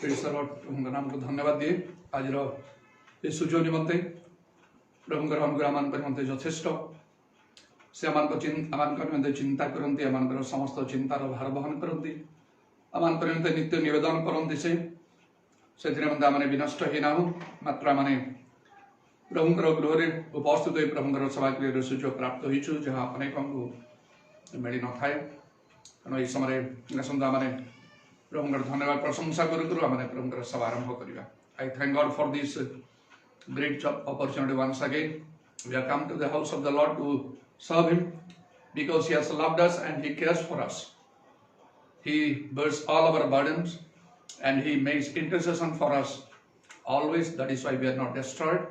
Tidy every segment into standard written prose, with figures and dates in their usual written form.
प्रभु नाम को धन्यवाद दिए आज सुजोग निमंते प्रभुंर अनुग्रह मान निमंते यथेष्ट से निमंते चिंता करती आम समस्त चिंतार भार बहन करती आम निमंते नित्य निवेदन करती से निमंते आम विनष्ट ही ना मात्र आम प्रभुंर गृह उपस्थित प्रभुंर सभागृह सुजोग प्राप्त होइछु जहाँ अनेक मिल न थाए तेणु यह समय आसंता आम प्रभुंर धन्यवाद प्रशंसा करूँ आम प्रभुंर सभा आरंभ करवा। आई thank God for this great opportunity once again. We have come to the house of the Lord to serve Him because He has loved us and He cares for us. He bears all our burdens and He makes intercession for us always. That is why we are not destroyed.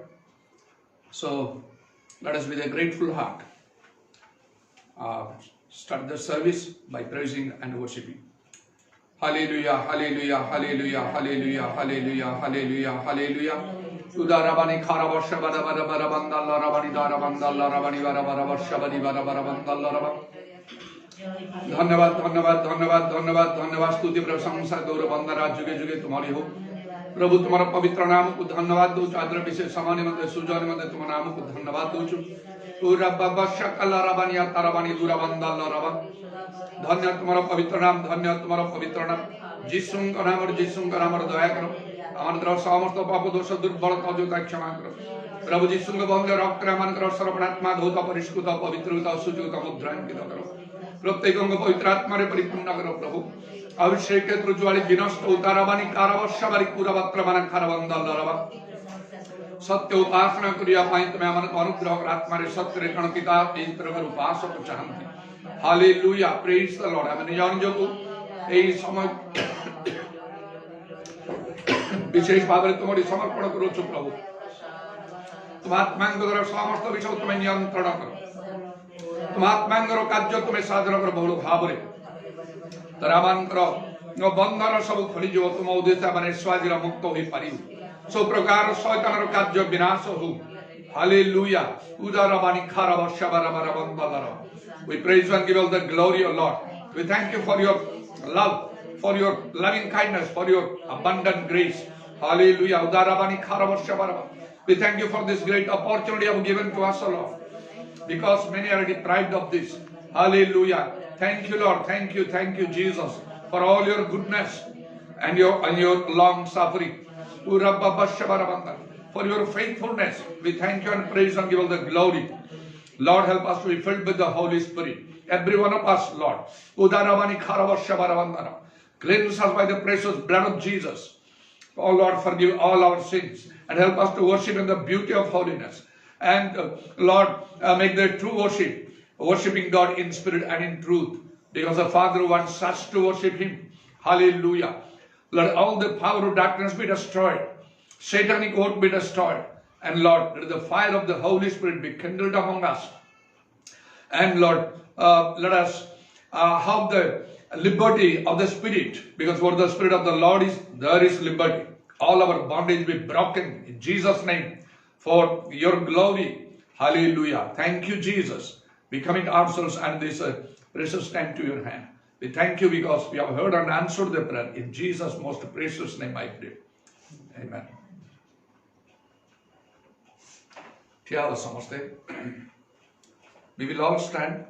So let us with a grateful heart start the service by praising and worshiping. Hallelujah, hallelujah, hallelujah, hallelujah, hallelujah, hallelujah, hallelujah. Udarabani Karabasha Badabada Badabandala Rabani Darabandala Rabani Barabasha Badi Barabandala Rabba. धन्यवाद धन्यवाद धन्यवाद धन्यवाद धन्यवाद स्तुति प्रशंसा गौरव वंदना जुगे जुगे तुम्हारी हो प्रभु तुम्हारा पवित्र नाम को धन्यवाद दो आदर विशेष समान मध्य सुजन मध्य तुम नाम को धन्यवाद दो धन्य तुम्हारा पवित्र नाम धन्य तुम्हारा पवित्र नाम जीसु का नाम और जीसु का नाम दया करो आमंत्र समस्त पाप दोष दुर्बलता अयोग्यता क्षमा करो प्रभु जीसु के बहुमूल्य रक्त आमंत्र सर्वनात्मा धौत परिष्कृत पवित्रता सुचिता मुद्रांकित करो प्रत्येक अंग पवित्र आत्मा रे परिपूर्ण करो प्रभु अभिषेक के त्रुज्वाली विनष्ट उतारवानी कारवशवारी कुरवत्र मन खरवंदल रवा सत्य उपासना करिया पाई तुम्हें मन अनुग्रह आत्मा रे सत्य रे कण पिता इस तरह उपासक चाहते हालेलुया प्रेज द लॉर्ड आमेन जान जो को एई समय विशेष भाव में तुम्हारी समर्पण करो प्रभु तुम आत्मांग समस्त विषय तुम्हें नियंत्रण करो तुम आत्मांग कार्य तुम्हें साधन कर बहुल भाव बंधन सब खोलीज तुम उद्देश्य मैंने स्वाधीन मुक्त हो पार सब प्रकार शैतान कार्य विनाश हो hallelujah उदारबानी खारब शबरबर बंदलर we praise and give all the glory O Lord we thank you for your love for your loving kindness for your abundant grace hallelujah udarabani kharab shabaraba we thank you for this great opportunity you have given to us O Lord because many are deprived of this hallelujah thank you Lord thank you Jesus for all your goodness and your long suffering for your faithfulness we thank you and praise and give all the glory Lord help us to be filled with the Holy Spirit every one of us Lord udarabani kharab shabarabandana cleanse us by the precious blood of Jesus oh Lord forgive all our sins and help us to worship in the beauty of holiness and Lord make the true worshiping God in spirit and in truth because the Father wants us to worship Him hallelujah let all the power of darkness be destroyed satanic work be destroyed and Lord let the fire of the Holy Spirit be kindled among us and Lord let us have the liberty of the Spirit because where the Spirit of the Lord is there is liberty all our bondage be broken in Jesus name for your glory hallelujah thank you Jesus we commit ourselves and this precious time to your hand we thank you because we have heard and answered the prayer in Jesus most precious name I pray amen we will all stand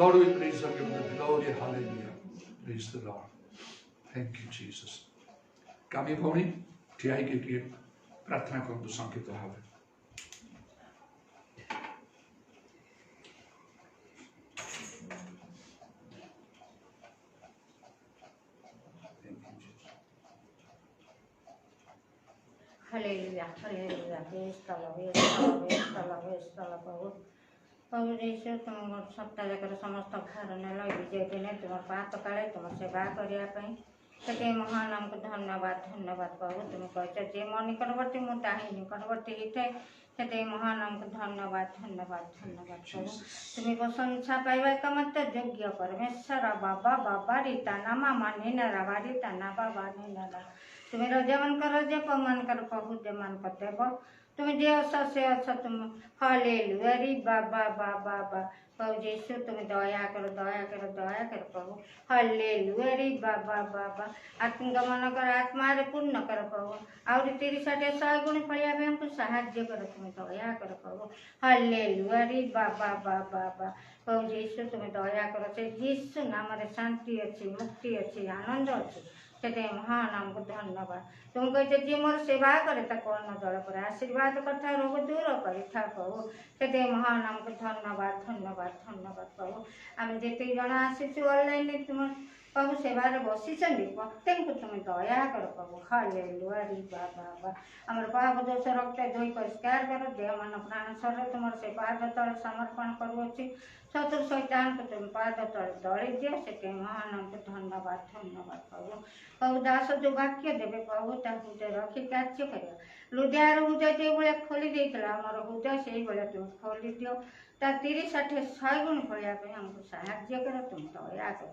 Lord, we praise and give you the glory. Hallelujah. Praise the Lord. Thank you, Jesus. कामी भौणी ठिया के प्रार्थना करतु संकेत भाव hallelujah hallelujah बेस्तला प्रभु प्रभु यीशु तुम सप्ताह जाकर समस्त भार नेल विजय दिने तुम पात काले तुम सेवा करने से महानाम को धन्यवाद धन्यवाद प्रभु तुम कह जे मो निकटवर्ती मु ताही निकटवर्ती होता है से महानाम को धन्यवाद धन्यवाद धन्यवाद प्रभु तुम्हें प्रशंसा पाइबा का मत योग्य परमेश्वर बाबा बाबा रीता नामा मानी नारा रीता ना बाबा नी नारा तुम्हें रजमन कर रज पमान कर प्रभु जमान करते तुम्हें जे से अच्छा तुम हालेलुया री बाबा बाबा बा प्रभु यीशु तुम्हें दया कर प्रभु हालेलुया री बाबा बाबा आत्मगमन कर आत्मा रे पूर्ण कर प्रभु आउरी 30-60 गुण फलिया में हमको साहाय्य कर तुम्हें दया कर प्रभु हालेलुया री बाबा बाबा बा प्रभु यीशु तुम्हें दया कर से यीशु नाम रे शांति अच्छी मुक्ति अच्छी आनंद अच्छी से महानाम को धन्यवाद तुम कहते जी मोर सेवा करे कर्ण दल पर आशीर्वाद कथा रोग दूर कर प्रभु से महानाम को धन्यवाद धन्यवाद धन्यवाद प्रभु आम जिते जन आसी ऑनलाइन तुम प्रभु सेवार बसी प्रत्येक को तुम दया कर प्रभु हालेलुया री बाबा आमर पाप दोष रक्त धोई परिष्कार कर देह मन प्राण शरीर तुम से पाद तले समर्पण करुच्ची शत्रु शैतान को तुम पाद तले दली दियो से महानाम को धन्यवाद धन्यवाद प्रभु प्रभु दास जो वाक्य देवे प्रभु हृदय रखी कार्य कर लुधियार हृदय जो भाया खोली देता आमर हृदय से भाया तुम खोली दियो 30-60-100 गुण फलिया हमको साहाय्य कर तुम दया कर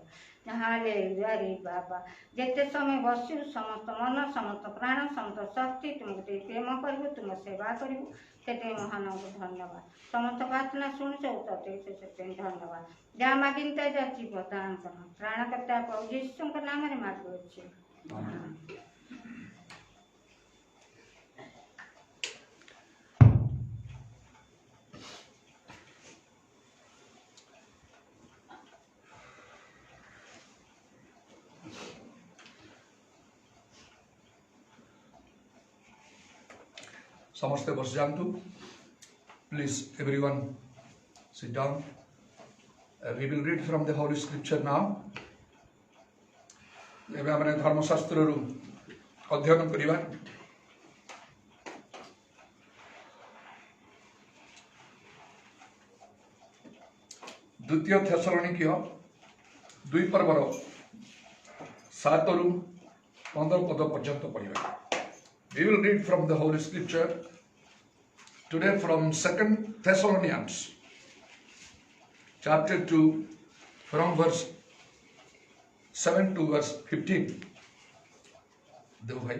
हालेलुया रे बाबा जिते समय बसु समस्त मन समस्त प्राण समस्त शक्ति तुमको प्रेम करू तुम सेवा करू से महानाम को धन्यवाद समस्त प्रार्थना शुणुच से धन्यवाद जहाँ मागिनता जाची प्रदान कर प्राणकर्ता प्रभु यीशु नाम मागुच्छे समस्ते बस जातु please everyone sit down we will read from the holy scripture now एबे हमने धर्मशास्त्र रु अध्ययन करिबा द्वितीय थेसलोनिकीय 2 पर्वर 7 रु 15 पद पर्यंत पढ़िबा we will read from the holy scripture today from 2 Thessalonians chapter 2 from verse 7 to verse 15 देखो भाई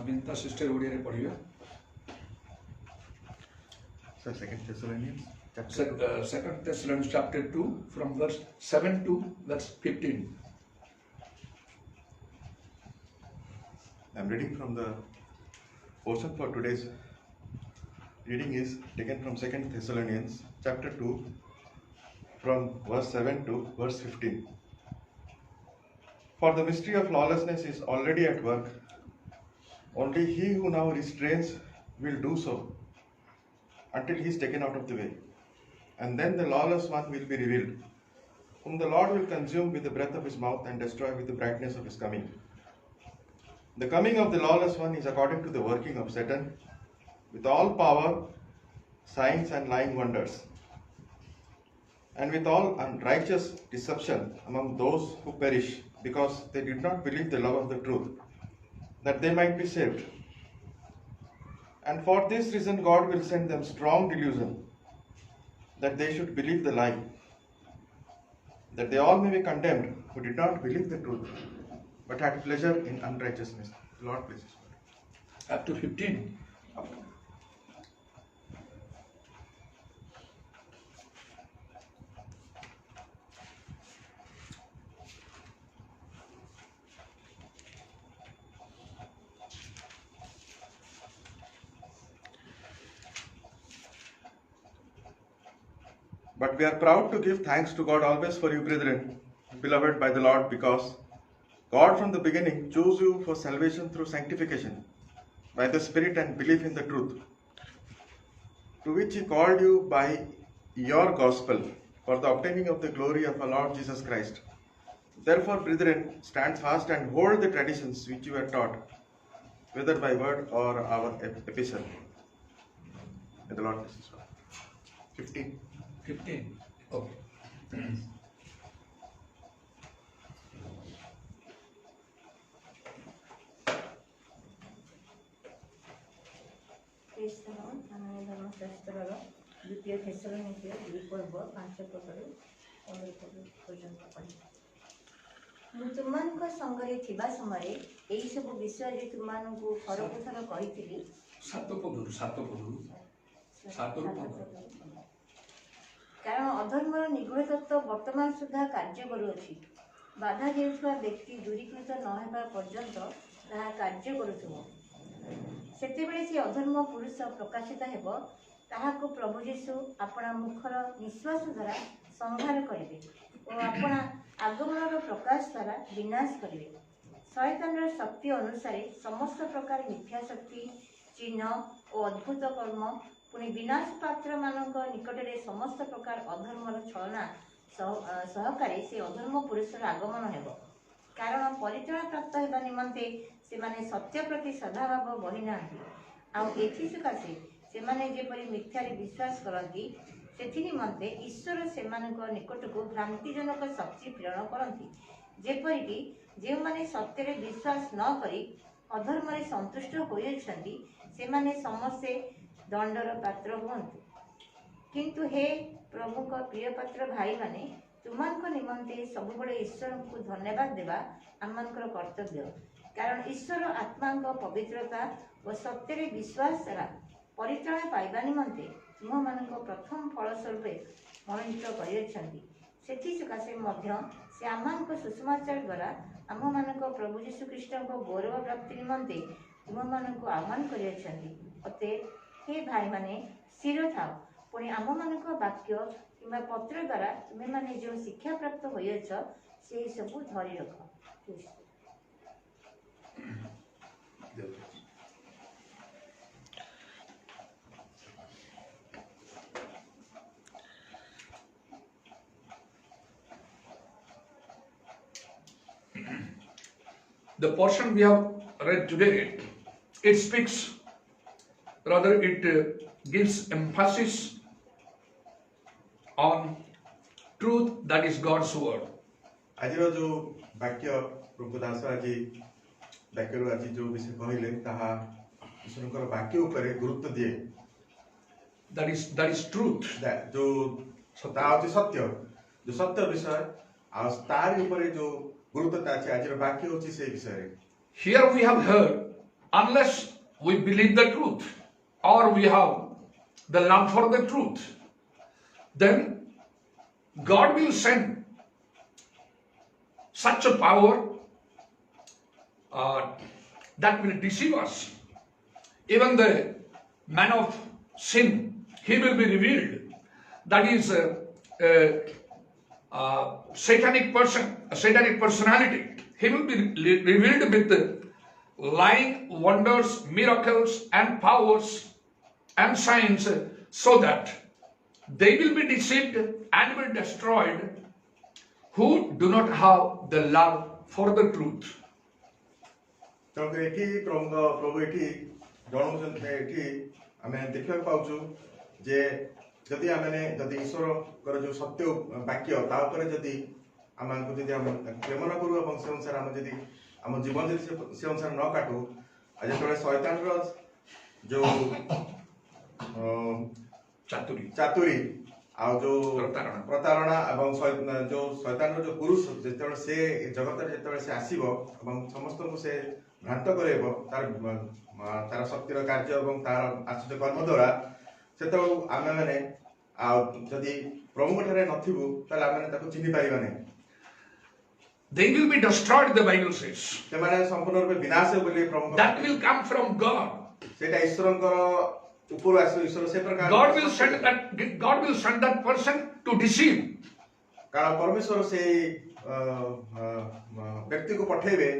बिंता सिस्टर ओडिया रे पढ़ियो So 2 Thessalonians Second Thessalonians chapter 2 from verse 7 to verse 15. I'm reading from the portion for today's reading is taken from 2 Thessalonians chapter 2 from verse 7 to verse 15. For the mystery of lawlessness is already at work. Only he who now restrains will do so until he is taken out of the way. And then the lawless one will be revealed, whom the Lord will consume with the breath of his mouth and destroy with the brightness of his coming. The coming of the lawless one is according to the working of Satan, with all power, signs and lying wonders, and with all unrighteous deception among those who perish, because they did not believe the love of the truth, that they might be saved. And for this reason God will send them strong delusion, that they should believe the lie, that they all may be condemned who did not believe the truth, but had pleasure in unrighteousness. The Lord bless His word. Up to 15. But we are proud to give thanks to God always for you, brethren, beloved by the Lord, because God from the beginning chose you for salvation through sanctification by the Spirit and belief in the truth, to which He called you by your gospel for the obtaining of the glory of our Lord Jesus Christ. Therefore, brethren, stand fast and hold the traditions which you were taught, whether by word or our epistle. May the Lord bless you. 15. 15. Okay. ଆମେ ଧର୍ମଶାସ୍ତ୍ରର ଦ୍ୱିତୀୟ ଥେସଲୋନିକୀୟ 2 ପର୍ବ 5 ପଦରୁ 19 ପର୍ଯ୍ୟନ୍ତ ପଢ଼ିବା। ମୁଁ ତୁମମାନଙ୍କ ସଙ୍ଗରେ ଥିବା ସମୟରେ ଏହିସବୁ ବିଷୟରେ ତୁମମାନଙ୍କୁ ଥରକୁ ଥର କହିଥିଲି। 7 ପଦରୁ 7 କାରଣ ଅଧର୍ମର ନିଗୂଢ଼ ତତ୍ତ୍ୱ ବର୍ତ୍ତମାନ ସୁଦ୍ଧା କାର୍ଯ୍ୟ କରୁଅଛି। ବାଧା ଦେଉଥିବା ବ୍ୟକ୍ତି ଦୂରୀକୃତ ନ ହେବା ପର୍ଯ୍ୟନ୍ତ ତାହା କାର୍ଯ୍ୟ କରୁଥିବ। ସେତେବେଳେ ସେ ଅଧର୍ମ ପୁରୁଷ ପ୍ରକାଶିତ ହେବ, ତାହାକୁ ପ୍ରଭୁ ଯୀଶୁ ଆପଣା ମୁଖର ନିଶ୍ୱାସ ଦ୍ୱାରା ସଂହାର କରିବେ ଓ ଆପଣା ଆଗମନର ପ୍ରକାଶ ଦ୍ୱାରା ବିନାଶ କରିବେ। ଶୟତାନର ଶକ୍ତି ଅନୁସାରେ ସମସ୍ତ ପ୍ରକାର ମିଥ୍ୟା ଶକ୍ତି, ଚିହ୍ନ ଓ ଅଦ୍ଭୁତ କର୍ମ, ପୁଣି ବିନାଶ ପାତ୍ରମାନଙ୍କ ନିକଟରେ ସମସ୍ତ ପ୍ରକାର ଅଧର୍ମର ଛଳନା ସହକାରେ ସେ ଅଧର୍ମ ପୁରୁଷର ଆଗମନ ହେବ। କାରଣ ପରିତ୍ରାଣ ପ୍ରାପ୍ତ ହେବା ନିମନ୍ତେ ସେମାନେ ସତ୍ୟ ପ୍ରତି ସଦାଭାବ ବହିନାହାନ୍ତି। ଆଉ ଏଥି ସକାଶେ ସେମାନେ ଯେପରି ମିଥ୍ୟାରେ ବିଶ୍ୱାସ କରନ୍ତି, ସେଥି ନିମନ୍ତେ ଈଶ୍ୱର ସେମାନଙ୍କ ନିକଟକୁ ଭ୍ରାନ୍ତିଜନକ ଶକ୍ତି ପ୍ରେରଣ କରନ୍ତି, ଯେପରିକି ଯେଉଁମାନେ ସତ୍ୟରେ ବିଶ୍ୱାସ ନ କରି ଅଧର୍ମରେ ସନ୍ତୁଷ୍ଟ ହୋଇଅଛନ୍ତି, ସେମାନେ ସମସ୍ତେ ଦଣ୍ଡର ପାତ୍ର ହୁଅନ୍ତୁ। କିନ୍ତୁ ହେ ପ୍ରଭୁଙ୍କ ପ୍ରିୟପାତ୍ର ଭାଇମାନେ, ତୁମମାନଙ୍କ ନିମନ୍ତେ ସବୁବେଳେ ଈଶ୍ୱରଙ୍କୁ ଧନ୍ୟବାଦ ଦେବା ଆମମାନଙ୍କର କର୍ତ୍ତବ୍ୟ। କାରଣ ଈଶ୍ୱର ଆତ୍ମାଙ୍କ ପବିତ୍ରତା ଓ ସତ୍ୟରେ ବିଶ୍ୱାସ ଦ୍ୱାରା ପରିତ୍ରାଣ ପାଇବା ନିମନ୍ତେ ତୁମମାନଙ୍କ ପ୍ରଥମ ଫଳ ସ୍ୱରୂପେ ମନୋନୀତ କରିଅଛନ୍ତି। ସେଥିସକାଶେ ମଧ୍ୟ ସେ ଆମମାନଙ୍କ ସୁସମାଚାର ଦ୍ୱାରା ଆମମାନଙ୍କ ପ୍ରଭୁ ଯୀଶୁଖ୍ରୀଷ୍ଟଙ୍କ ଗୌରବ ପ୍ରାପ୍ତି ନିମନ୍ତେ ତୁମମାନଙ୍କୁ ଆହ୍ୱାନ କରିଅଛନ୍ତି। ଅତଏବ ହେ ଭାଇମାନେ, ସ୍ଥିର ଥାଅ, ପୁଣି ଆମମାନଙ୍କ ବାକ୍ୟ କିମ୍ବା ପତ୍ର ଦ୍ୱାରା ତୁମେମାନେ ଯେଉଁ ଶିକ୍ଷାପ୍ରାପ୍ତ ହୋଇଅଛ, ସେହି ସବୁ ଧରି ରଖ। The portion we have read today, it speaks, rather it gives emphasis on truth, that is God's word. ଆଜିର ଯୋଉ ବାକ୍ୟ ପ୍ରଭୁ ଦାସ ଆଜି ବାକ୍ୟରୁ ଆଜି ଯୋଉ ବିଷୟ କହିଲେ ତାହା ଈଶ୍ୱରଙ୍କର ବାକ୍ୟ ଉପରେ ଗୁରୁତ୍ୱ ଦିଏ। That is truth. ଯୋଉ ତାହା ହଉଛି ସତ୍ୟ, ଯୋଉ ସତ୍ୟ ବିଷୟ ଆଉ ତାରି ଉପରେ ଯୋଉ ଗୁରୁତ୍ୱଟା ଅଛି ଆଜିର ବାକ୍ୟ ହଉଛି ସେଇ ବିଷୟରେ। Here we have heard, unless we believe the truth or we have the love for the truth, then God will send such a power that will deceive us. Even the man of sin, he will be revealed. That is a satanic person, a satanic personality. He will be revealed with lying wonders, miracles and powers and signs, so that they will be deceived and will destroyed who do not have the love for the truth. ତେଣୁକରି ଏଠି ପ୍ରଭୁ ଏଠି ଜଣାଉଛନ୍ତି, ଏଠି ଆମେ ଦେଖିବାକୁ ପାଉଛୁ ଯେ ଯଦି ଈଶ୍ୱରଙ୍କର ଯୋଉ ସତ୍ୟ ବାକ୍ୟ ତା ଉପରେ ଯଦି ଆମକୁ ଯଦି ଆମେ ପ୍ରେମ ନ କରୁ ଏବଂ ସେ ଅନୁସାରେ ଆମେ ଯଦି ଆମ ଜୀବନ ଯଦି ସେ ଅନୁସାରେ ନ କାଟୁ, ଆଉ ଯେତେବେଳେ ଶୟତାନର ଯୋଉ ଚାତୁରୀ ଆଉ ଯୋଉ ପ୍ରତାରଣା ଏବଂ ଯୋଉ ଶୟତାନର ଯୋଉ ପୁରୁଷ ଯେତେବେଳେ ସେ ଜଗତରେ ଯେତେବେଳେ ସେ ଆସିବ ଏବଂ ସମସ୍ତଙ୍କୁ ସେ ଭ୍ରାନ୍ତ କରାଇବ ତାର ଶକ୍ତିର କାର୍ଯ୍ୟ ଏବଂ ତାର ଆଶ୍ଚର୍ଯ୍ୟ କର୍ମ ଦ୍ୱାରା, ସେତେବେଳକୁ ଆମେମାନେ ଆଉ ଯଦି ପ୍ରଭୁଙ୍କ ଠାରେ ନଥିବୁ ତାହେଲେ ଆମେ ତାକୁ ଚିହ୍ନି ପାରିବା ନାହିଁ। They will be destroyed, the Bible says. ସେମାନେ ସମ୍ପୂର୍ଣ୍ଣ ରୂପେ ବିନାଶ ହେବ ବୋଲି ପ୍ରଭୁ। That will come from God. ସେଇଟା ଈଶ୍ୱରଙ୍କର ଉପରୁ ଆସିବ। ଈଶ୍ୱର ସେ ପ୍ରକାର God will send that person to deceive. कारण परमेश्वर से व्यक्ति को पठेबे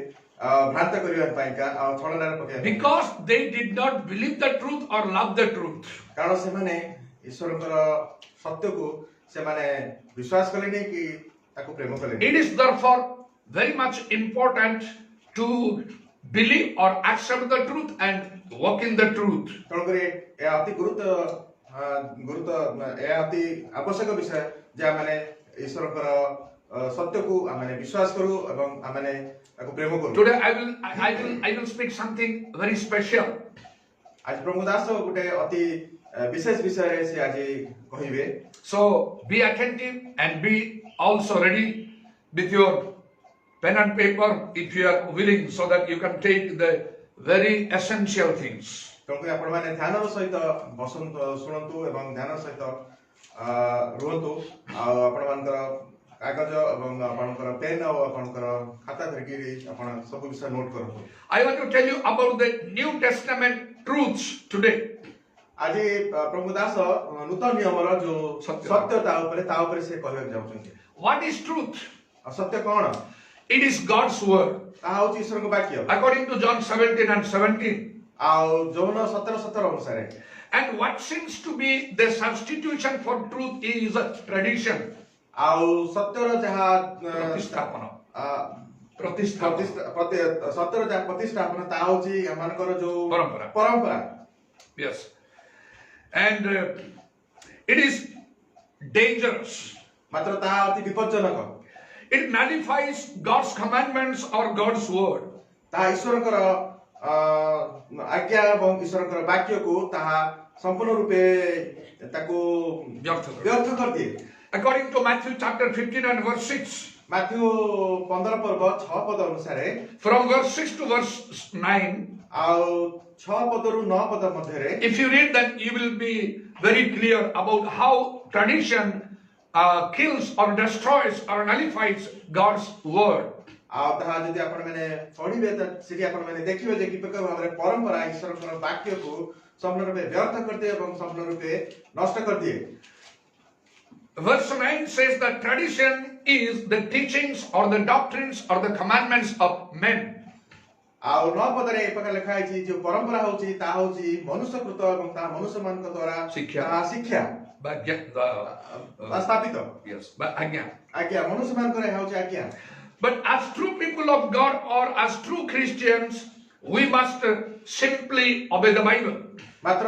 भ्रांत करिवा पाइका आ छलनार पके Because they did not believe the truth or love the truth. कारण से माने ईश्वरकर सत्य को से माने विश्वास कलेनी कि ताको प्रेम कलेनी It is therefore very much important to believe or accept the truth and walk in the truth. तेणु करी ए अति गुरुत्व ए अति आवश्यक विषय जे माने ईश्वरकर सत्य को आमे विश्वास करू एवं आमे ताको प्रेम करू Today I will speak something very special. आज प्रभु दास गुटे अति विशेष विषय से आज कहिबे So be attentive and be also ready with your pen and paper if you are willing, so that you can take the very essential things. तेणुकरी आपण माने ध्यान सहित बसंतु सुनंतु एवं ध्यान सहित रुहंतु आपण मानकर कागज एवं आपणकर पेन और आपणकर खाता धरकी आपण सब विषय नोट करंतु I want to tell you about the New Testament truths today. आज प्रभु दास नूतन नियमर जो सत्यता ऊपर से कहबे जाउछन्ती What is truth? सत्य कोन It is God's word. ता होची ईश्वर को वाक्य According to John 17 and 17. आ जौन 17 अनुसार And what seems to be the substitution for truth is a tradition. आ सत्यर जहा प्रतिस्थापन सत्यर जहा प्रतिष्ठापन ता होची हमनकर जो परंपरा Yes. And it is dangerous. मात्र ता अति विपज्जनक It nullifies God's commandments or God's word. ता ईश्वरकर आज्ञा एवं ईश्वरकर वाक्य को ताहा संपूर्ण रूपे ताको व्यर्थ कर दिए According to Matthew chapter 15 and verse 6. Matthew 15 पर्व 6 पद अनुसार From verse 6 to verse 9. आउ 6 पदरु 9 पद मध्ये If you read that, you will be very clear about how tradition kills or destroys or nullifies God's word. आ ताहा जदि आपण माने पढिबे त सिरि आपण माने देखिबे जे कि प्रकार भाबरे परंपरा ईश्वरकर वाक्य को संपूर्ण रूपे व्यर्थ कर दिए एवं संपूर्ण रूपे नष्ट कर दिए Verse 9 says that tradition is the teachings or the doctrines or the commandments of men. आ 9 पदरे ए प्रकार लिखा है जो परंपरा होची ता होची मनुष्यकृत एवं ता मनुष्य मान को द्वारा शिक्षा स्थापित Yes, but आज्ञा मनुष्य मान को होची आज्ञा But as true people of God or as true Christians, we must simply obey the Bible. मात्र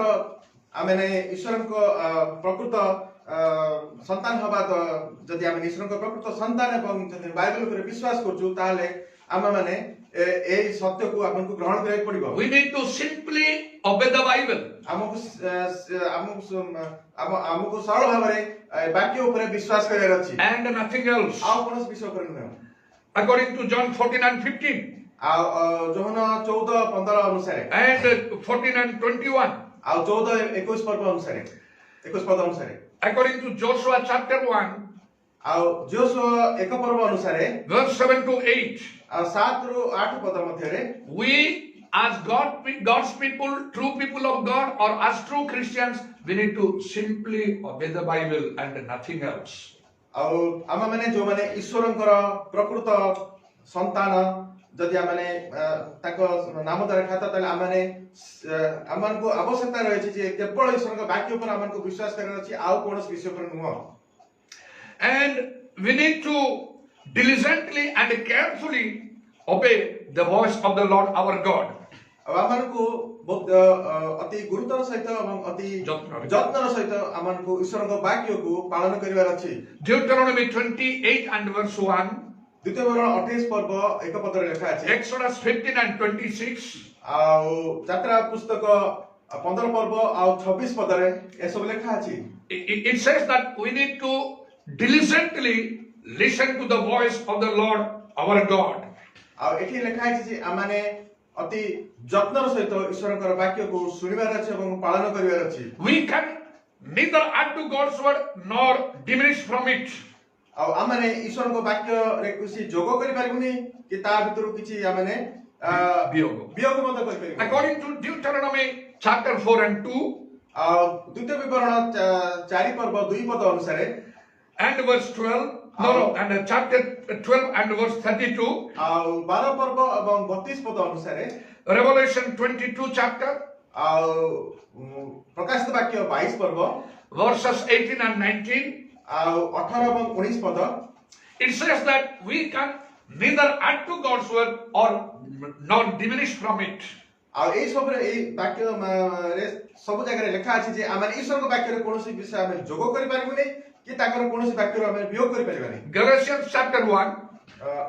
आमेने ईश्वर को प्रकृत संतान हबा तो जदि आमे ईश्वर को प्रकृत संतान एवं जदि बाइबल पर विश्वास करछु ताले आमे माने ए सत्य को आपन को ग्रहण करे पड़िबो We need to simply obey the Bible. हमको सरल भाबरे वाक्य ऊपर विश्वास करे अछि And nothing else. आ कोनस विषय ऊपर न According to John 14 and 15. आ जोहना 14 15 अनुसार And 14 and 21. आ 14 21 पर्व अनुसार 21 पद अनुसार According to Joshua chapter 1. आ जोशुआ 1 पर्व अनुसार Verse 7 to 8. आ 7 रु 8 पद मध्ये We as God's people, true people of God, or as true Christians, we need to simply obey the Bible and nothing else. ଆଉ ଆମେ ମାନେ जो माने ईश्वरଙ୍କର प्रकृत संतान जदि आमे ताको नाम द्वारा खाता तले आमे आमन को आवश्यकता रहै जे केवल ईश्वरଙ୍କ वाक्य पर आमन को विश्वास करन अछि आउ कोनस विषय पर नुह And we need to diligently and carefully obey the voice of the Lord our God. अब आमन को बहुत अति गुरुतर सहित एवं अति जत्नर सहित आमन को ईश्वरଙ୍କ वाक्य को पालन करिवार अछि Deuteronomy 28 and verse 1. द्वितीय वरण 28 पर्व 1 पदरे लेखा अछि Exodus 15 and 26. आ यात्रा पुस्तक 15 पर्व आ 26 पदरे ए सब लेखा अछि It says that we need to diligently listen to the voice of the Lord our God. आ एठी लेखा अछि जे आमाने अति जत्नर सहित ईश्वरकर वाक्य को सुनिबार अछि एवं पालन करिवार अछि We can neither add to God's word nor diminish from it. आ आमाने ईश्वरको वाक्य रे कुछि जोग करि पारिबुनी कि ता भितरु किछि आमाने वियोग मत करि पारिबु According to Deuteronomy chapter 4 and 2. आ द्वितीय विवरण 4 पर्व 2 पद अनुसार and verse 12. No, and chapter 12 and verse 32. ଆଉ 12 ପର୍ବ ଏବଂ 32 ପଦ ଅନୁସାରେ Revelation 22 chapter, ଆଉ ପ୍ରକାଶିତ ବାକ୍ୟ 22 ପର୍ବ verses 18 and 19. ଆଉ 18 ଏବଂ 19 ପଦ It says that we can neither add to God's word or nor diminish from it. ଆଉ ଏଇ ସବୁରେ ଏଇ ବାକ୍ୟରେ ସବୁ ଜାଗାରେ ଲେଖା ଅଛି ଯେ ଆମେ ଈଶ୍ୱରଙ୍କ ବାକ୍ୟରେ କୌଣସି ବିଷୟ ଆମେ ଯୋଗ କରିପାରିବୁନି କି ତାଙ୍କର କୌଣସି ବାକ୍ୟରୁ ଆମେ ବିୟୋଗ କରିପାରିବାନି। Galatians chapter 1,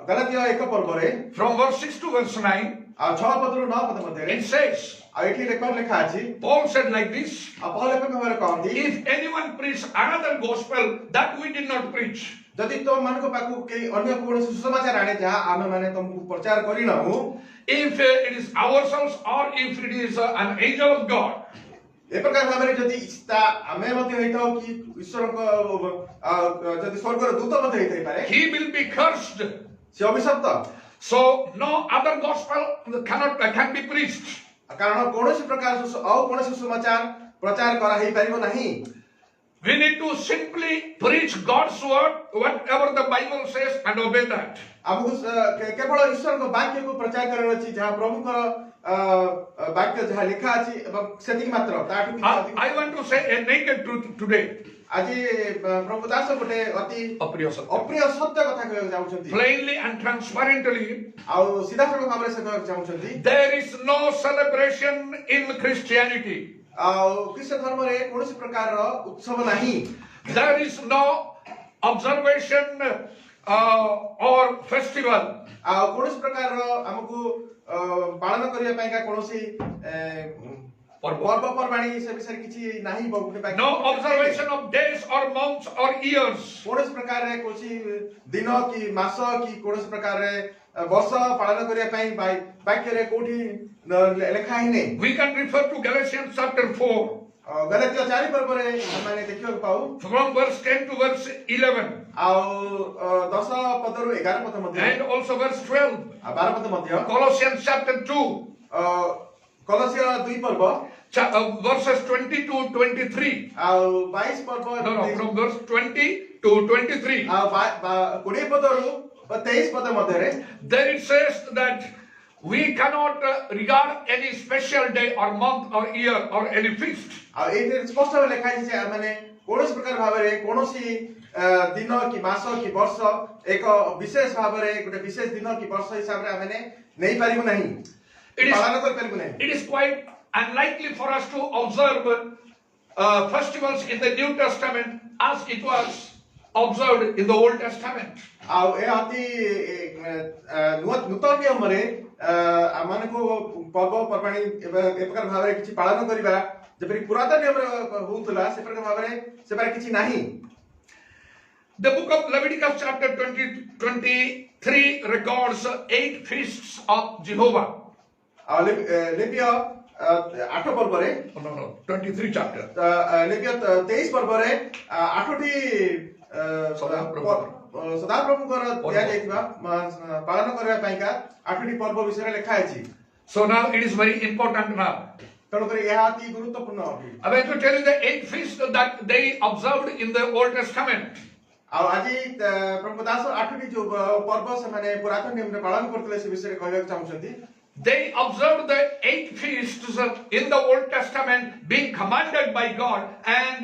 ଗଲାତୀୟ 1 ପର୍ବରେ from verse 6 to verse 9, ଆଉ 6 ପଦରୁ 9 ପଦ ମଧ୍ୟରେ it says, ଆଉ ଏଠି ଲେଖା ଅଛି Paul said like this, ଆଉ ପౌଲ ଏପରି ଭାବରେ କହନ୍ତି if anyone preach another gospel that we did not preach, ଯଦି ତମମାନଙ୍କ ପାଖକୁ କେହି ଅନ୍ୟ କୌଣସି ସୁସମାଚାର ଆଣେ ଯାହା ଆମେ ମାନେ ତମକୁ ପ୍ରଚାର କରିନାହୁଁ, if it is ourselves or if it is an angel of God, ଏ ପ୍ରକାର ଭାବରେ ଯଦି ଆମେ ମଧ୍ୟ ହେଇଥାଉ କି ଈଶ୍ୱରଙ୍କ ଯଦି ସ୍ୱର୍ଗର ଦୂତ ମଧ୍ୟ ହେଇଥାଇପାରେ, he will be cursed. ସେ ଅଭିଶପ୍ତ। So no other gospel can be preached. କାରଣ କୌଣସି ପ୍ରକାର ଆଉ କୌଣସି ସୁସମାଚାର ପ୍ରଚାର କରା ହେଇପାରିବ ନାହିଁ। We need to simply preach God's word, whatever the Bible says, and obey that. ଆମକୁ କେବଳ ଈଶ୍ୱରଙ୍କ ବାକ୍ୟକୁ ପ୍ରଚାର କରିବାର ଅଛି, ଯାହା ପ୍ରଭୁଙ୍କର ବାକ୍ୟ ଯାହା ଲେଖା ଅଛି ଏବଂ ସେତିକି ମାତ୍ର, ତାଠୁ କିଛି ଅଧିକ। I want to say a naked truth today. ଆଜି ପ୍ରଭୁ ଦାସ ଗୋଟେ ଅତି ଅପ୍ରିୟ ସତ୍ୟ ସତ୍ୟ କଥା କହିବାକୁ ଚାହୁଁଛନ୍ତି, plainly and transparently. ଆଉ ସିଧାସଳଖ ଭାବରେ ସେ କହିବାକୁ ଚାହୁଁଛନ୍ତି, There is no celebration in Christianity. ଆଉ ଖ୍ରୀଷ୍ଟ ଧର୍ମରେ କୌଣସି ପ୍ରକାରର ଉତ୍ସବ ନାହିଁ। There is no observation or festival. ଆଉ କୌଣସି ପ୍ରକାରର ଆମକୁ ପାଳନ କରିବା ପାଇଁକା କୌଣସି ପର୍ବପର୍ବାଣୀ ସେ ବିଷୟରେ କିଛି ନାହିଁ। No observation of days or months or years. କୌଣସି ପ୍ରକାରରେ କୌଣସି ଦିନ କି ମାସ କି କୌଣସି ପ୍ରକାରରେ ବର୍ଷ ପାଳନ କରିବା ପାଇଁ ବାକ୍ୟରେ କୋଉଠି ଲେଖା ହିଁ ନାହିଁ। We can refer to Galatians chapter 4. ଗଲାତୀୟ 4 ପର୍ବରେ ଆମେ ଦେଖିବାକୁ ପାଉ, from verse 10 to verse 11, ଆଉ 10 ପଦରୁ 11 ପଦ ମଧ୍ୟ, and also verse 12, ଆଉ 12 ପଦ ମଧ୍ୟ, Colossians chapter 2, କଲସିୟ 2 ପର୍ବ verses 20 to 23. ଆଉ 22 ପର୍ବ, No, from verse 20 to 23. ଆଉ 20 ପଦରୁ 23 ପଦ ମଧ୍ୟରେ, There it says that we cannot regard any special day or month or year or any feast. ଆଉ ଏଇଥିରେ ସ୍ପଷ୍ଟ ଭାବେ ଲେଖା ହେଇଛି ଯେ ଆମେ କୌଣସି ପ୍ରକାର ଭାବରେ କୌଣସି ଦିନ କି ମାସ କି ବର୍ଷ ଏକ ବିଶେଷ ଭାବରେ ଗୋଟେ ବିଶେଷ ଦିନ କି ବର୍ଷ ହିସାବରେ ଆମେ ନେଇ ପାରିବୁ ନାହିଁ, ପାଳନ କରି ପାରିବୁ ନାହିଁ। It is quite unlikely for us to observe festivals in the New Testament as it was observed in the Old Testament. ଆଉ ଏ ଅତି ନୂତନ ନିୟମରେ ଆମମାନଙ୍କୁ ପର୍ବପର୍ବାଣୀ ଏ ପ୍ରକାର ଭାବରେ କିଛି ପାଳନ କରିବା ଯେପରି ପୁରାତନ ନିୟମରେ ହଉଥିଲା ସେ ପ୍ରକାର ଭାବରେ ସେପାରେ କିଛି ନାହିଁ। The book of Leviticus chapter 23 records 8 feasts of Jehovah. ଆଉ ଲେବୀୟ 8 ପର୍ବରେ, 23 chapter. ଲେବୀୟ 23 ପର୍ବରେ 8ଟି ସଦାପ୍ରଭୁଙ୍କର ଦିଆଯାଇଥିବା ପାଳନ କରିବା ପାଇଁକା 8ଟି ପର୍ବ ବିଷୟରେ ଲେଖା ହେଇଛି। So now it is very important now. ତେଣୁକରି ଏହା ଅତି ଗୁରୁତ୍ୱପୂର୍ଣ୍ଣ ଅଟେ। I want to tell you the 8 feasts that they observed in the Old Testament. ଆଉ ଆଜି ପ୍ରଭୁ ଦାସ 8ଟି ଯୋଉ ପର୍ବ ସେମାନେ ପୁରାତନ ନିୟମରେ ପାଳନ କରୁଥିଲେ ସେ ବିଷୟରେ କହିବାକୁ ଚାହୁଁଛନ୍ତି। They observed the 8 feasts in the Old Testament being commanded by God and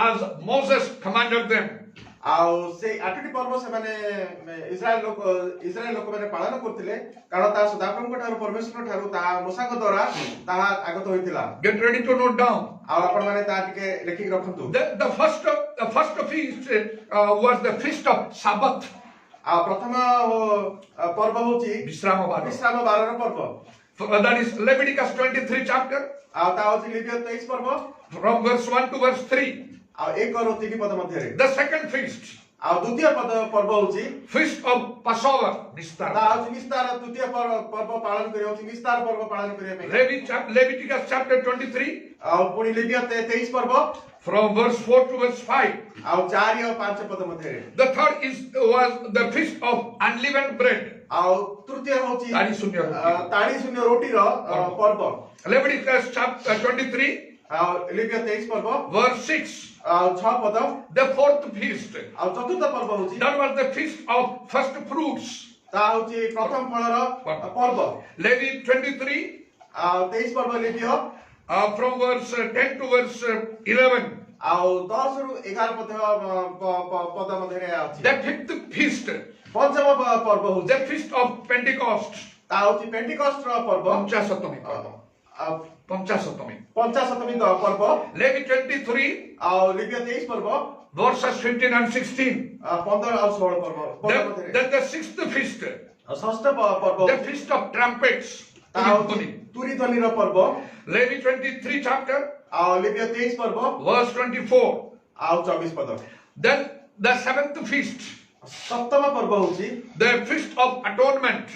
as Moses commanded them. ଆଉ ସେ 8ଟି ପର୍ବ ସେମାନେ ଇସ୍ରାଏଲ ଲୋକମାନେ ପାଳନ କରୁଥିଲେ କାରଣ ତାହା ସଦାପ୍ରଭୁଙ୍କ ଠାରୁ ପରମେଶ୍ୱରଙ୍କ ଠାରୁ ତାହା ମୋସାଙ୍କ ଦ୍ୱାରା ତାହା ଆଗତ ହୋଇଥିଲା। Get ready to note down. ଆଉ ଆପଣମାନେ ତାହା ଟିକେ ଲେଖିକି ରଖନ୍ତୁ। The first feast was the feast of Sabbath. ଆଉ ପ୍ରଥମ ପର୍ବ ହେଉଛି ବିଶ୍ରାମ ବାରର ପର୍ବ। That is Leviticus 23 chapter. ଆଉ ତା ହେଉଛି ଲେବୀୟ 23 ପର୍ବ from verse 1 to verse 3. ଆଉ 1 ରୁ 3 ପଦ ମଧ୍ୟରେ। The second feast, ଆଉ ଦ୍ୱିତୀୟ ପର୍ବ ହେଉଛି feast of Passover, ତା ହେଉଛି ନିସ୍ତାର। ଦ୍ୱିତୀୟ ପର୍ବ ପାଳନ କରିବା ହେଉଛି ନିସ୍ତାର ପର୍ବ ପାଳନ କରିବା ପାଇଁ। Leviticus chapter 23. ଆଉ ପୁଣି ଲେବୀୟ 23 ପର୍ବ from verse 4 to verse 5. ଆଉ 4 ଆଉ 5 ପଦ ମଧ୍ୟରେ। The third was the feast of unleavened bread. ଆଉ ତୃତୀୟ ହେଉଛି ତାଳି ଶୂନ୍ୟ ରୋଟିର ପର୍ବ। Leviticus chapter 23. लिपियो 23 पर्व verse 6. 6 पद The fourth feast. चतुर्थ पर्व होची That was the feast of first fruits. ता होची प्रथम फलर पर्व Levi 23, 23 पर्व लिपियो from verse 10 to verse 11. 10 रु 11 पद मध्ये अछि The fifth feast, पंचम पर्व होची the feast of Pentecost. ता होची पेन्टिकस्ट र पर्व पंचाशतमी पर्व. पंचाशतमी. पंचाशतमी पर्व Levi 23, लिपियो 23 पर्व verses 15 and 16. 15 और 16 पर्व Then the sixth feast, षष्ठ पर्व the feast of trumpets. ता होची तुरी ध्वनि र पर्व Levi 23 chapter, लिपियो 23 पर्व verse 24. 24 पद Then the seventh feast, सप्तम पर्व होची the feast of atonement.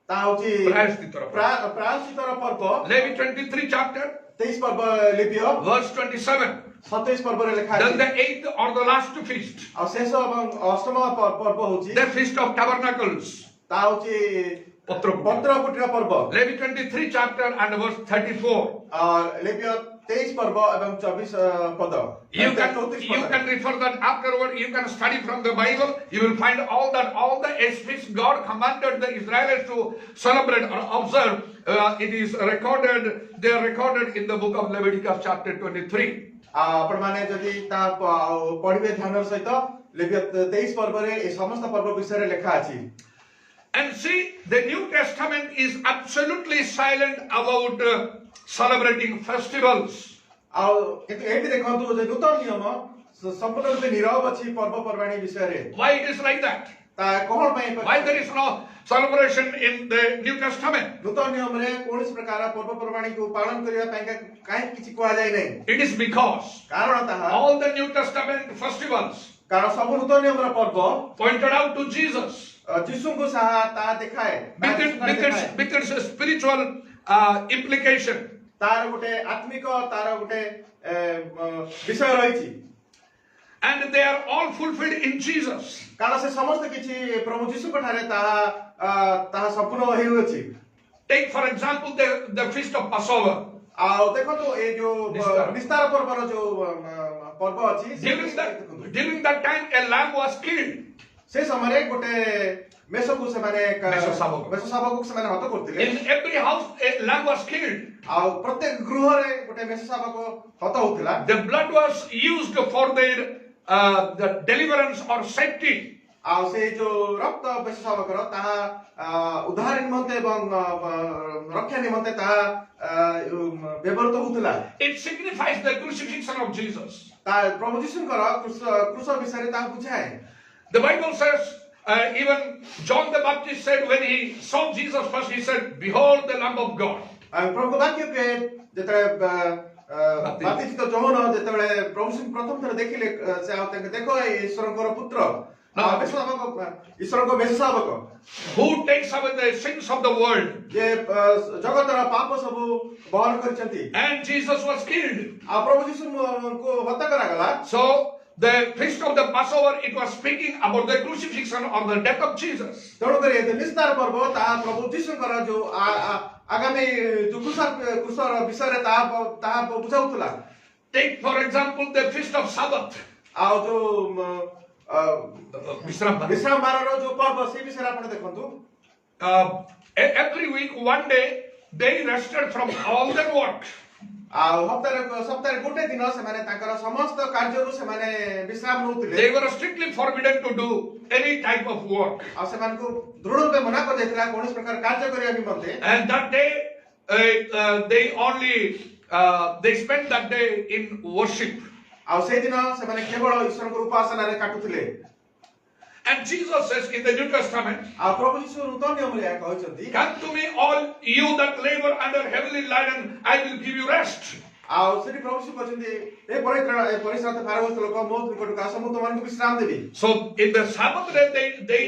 ता होची प्रायश्चित्त र पर्व. प्रायश्चित्त र पर्व Levi 23 chapter, 23 पर्व लिपियो verse 27. 27 पर्व रे लेखा Then अछि the eighth or the last feast, और शेष एवं अष्टम पर्व होची the feast of tabernacles. ता होची पत्रकुटीर पर्व Levi 23 chapter and verse 34. और लिपियो 23 पर्व एवं 24 पद You 34 can refer that afterward. You can study from the Bible. You will find all the feasts God commanded the Israelites to celebrate or observe. It is recorded. They are recorded in the book of Leviticus chapter 23. आपण माने जदि ता पढिबे ध्यान सहित लिपियो 23 पर्व रे ए समस्त पर्व विषय रे लेखा अछि And see, the New Testament is absolutely silent about celebrating festivals. आ एटी देखंतु जे नूतन नियम संपूर्ण रूपे नीरव अछि पर्व पर्वाणी विषय रे Why it is like that? ता कोन पय Why there is no celebration in the New Testament? नूतन नियम रे कोनस प्रकार पर्व पर्वाणी को पालन करिया पय काई किछि कोआ जाय नै It is because कारण ताहा all the New Testament festivals कारण सब नूतन नियम रा पर्व pointed out to Jesus जिसु को साहा ता देखाय with its spiritual implication. तार गोटे आत्मिक तार गोटे विषय रहिछि And they are all fulfilled in Jesus. कारण से समस्त किछि प्रभु जिसु को ठारे ताहा संपूर्ण होई अछि Take for example the feast of Passover. आ देखो तो ए जो निस्तार पर्व रो जो पर्व अछि During that time a lamb was killed. से समय रे गोटे मेसोकु से माने मेसोसाबक से माने हत करथिले In every house a lamb was killed. आ प्रत्येक गृह रे गोटे मेसोसाबक हत होतिला The blood was used for their the deliverance or safety. आ से जो रक्त मेसोसाबक रो ताहा उद्धार निमंते एवं रक्षा निमंते ताहा व्यवहृत होतिला It signifies the crucifixion of Jesus. ता प्रभु जिसुଙ୍କର क्रूस विषय ता बुझाए The Bible says, even John the Baptist said when he saw Jesus first, he said, "Behold the Lamb of God." प्रभु वाक्य के जेतले बाप्तिस्ट जोहन जेतले प्रभु सिंह प्रथम थर देखिले से आते देखो ईश्वरଙ୍କର पुत्र ईश्वरଙ୍କ बेसाबक Who takes away the sins of the world. जे जगतर पाप सब बहन करछंती And Jesus was killed. आ प्रभु यीशु को हत्या करा गला So the feast of the Passover, it was speaking about the crucifixion or the death of Jesus. तेणु करे त निस्तार पर्व ता प्रभु यीशुଙ୍କର जो आगामी जो क्रूसर विषय ता बुझाउतला Take for example the feast of Sabbath. आ जो विश्राम बार रो जो पर्व से विषय आपण देखंतु Every week, one day, they rested from all their work. सप्ताह गोटे दिन से माने ताकर समस्त कार्य रो से माने विश्राम नउतिले They were strictly forbidden to do any type of work. आ से मान को दृढ़ रूपे मना कर देतला कोनस प्रकार कार्य करिया निमंते And that day, they only they spent that day in worship. आ से दिन से माने केवल ईश्वर को उपासना रे काटुतिले And Jesus says in the New Testament, आ प्रभु यीशु नूतन नियम रे कहउछंती "Come to me, all you that labor under heavily laden, I will give you rest." आ से प्रभु यीशु कहउछंती ए परिश्रांत भारवस्त लोक मो निकट का समूह तमन को विश्राम देबी So in the Sabbath day, they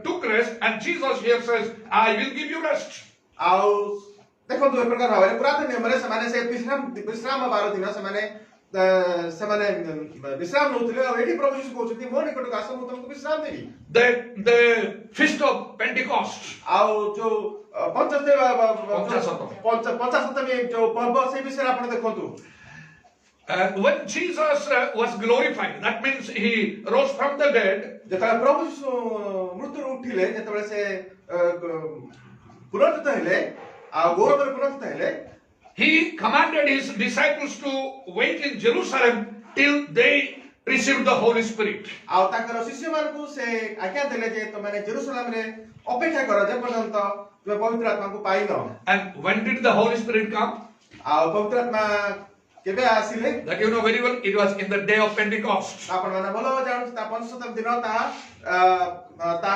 took rest, and Jesus here says, "I will give you rest." आ देखो दो प्रकार भाबरे पुरातन नियम रे से माने से विश्राम बार दिन से माने विश्राम नउतिले आ एठी प्रभु यीशु कहउछंती मो निकट का समूह तमन को विश्राम देबी The feast of Pentecost. आ जो पंचाशतमी जो पर्व से विषय आपण देखंतु When Jesus was glorified, that means he rose from the dead. ଯେତେବେଳେ ପ୍ରଭୁ ଯୀଶୁ ମୃତ୍ୟୁରୁ ଉଠିଲେ, ଯେତେବେଳେ ସେ ପୁନରୁତ୍ଥିତ ହେଲେ ଆଉ ଗୌରବରେ ପୁନରୁତ୍ଥିତ ହେଲେ, He commanded his disciples to wait in Jerusalem till they received the Holy Spirit. ଆଉ ତାଙ୍କର ଶିଷ୍ୟମାନଙ୍କୁ ସେ ଆଜ୍ଞା ଦେଲେ ଯେ ତମେ ଜେରୁସାଲେମରେ ଅପେକ୍ଷା କର ଯେ ପର୍ଯ୍ୟନ୍ତ ତୁମେ ପବିତ୍ର ଆତ୍ମାକୁ ପାଇନ। And when did the Holy Spirit come? ଆଉ ପବିତ୍ର ଆତ୍ମା କେବେ ଆସିଲେ? That you know very well, it was in the day of Pentecost. ଆପଣମାନେ ଭଲ ଭାବେ ଜାଣନ୍ତି ତା ପଞ୍ଚଶତମ ଦିନ ତା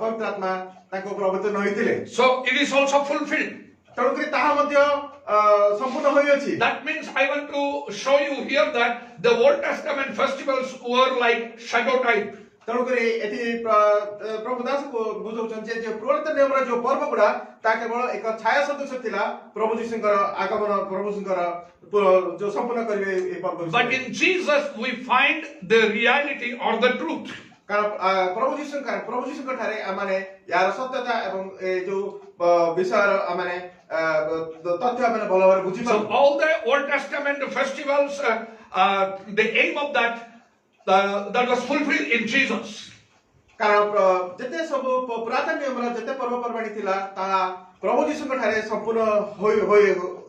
ପବିତ୍ର ଆତ୍ମା ତାଙ୍କ ଉପରେ ଅବତୀର୍ଣ୍ଣ ହୋଇଥିଲେ। So it is also fulfilled. ତେଣୁକରି ତାହା ମଧ୍ୟ ସମ୍ପୂର୍ଣ୍ଣ ହୋଇଅଛି। That means I want to show you here that the Old Testament festivals were like shadow type. ତେଣୁକରି ଏଠି ପ୍ରଭୁ ଦାସ ବୁଝଉଛନ୍ତି ଯେ ପୁରାତନ ନିୟମର ଯୋଉ ପର୍ବ ଗୁଡା ତା କେବଳ ଏକ ଛାୟା ସଦୃଶ ଥିଲା ପ୍ରଭୁ ଯୀଶୁଙ୍କର ଆଗମନ, ପ୍ରଭୁ ଯୀଶୁଙ୍କର ଯୋଉ ସମ୍ପୂର୍ଣ୍ଣ କରିବେ ଏ ପର୍ବ। But in Jesus we find the reality or the truth. କାରଣ ପ୍ରଭୁ ଯୀଶୁଙ୍କ ଠାରେ ଆମମାନେ ୟାର ସତ୍ୟତା ଏବଂ ଏ ଯୋଉ ବିଷୟର ଆମମାନେ ତଥ୍ୟ ଆମମାନେ ଭଲ ଭାବରେ ବୁଝିପାରୁ। So all the Old Testament festivals, the aim of that was fulfilled in Jesus. କାରଣ ଯେତେ ସବୁ ପୁରାତନ ନିୟମର ଯେତେ ପର୍ବପର୍ବାଣୀ ଥିଲା ତାହା ପ୍ରଭୁ ଯୀଶୁଙ୍କ ଠାରେ ସମ୍ପୂର୍ଣ୍ଣ ହୋଇ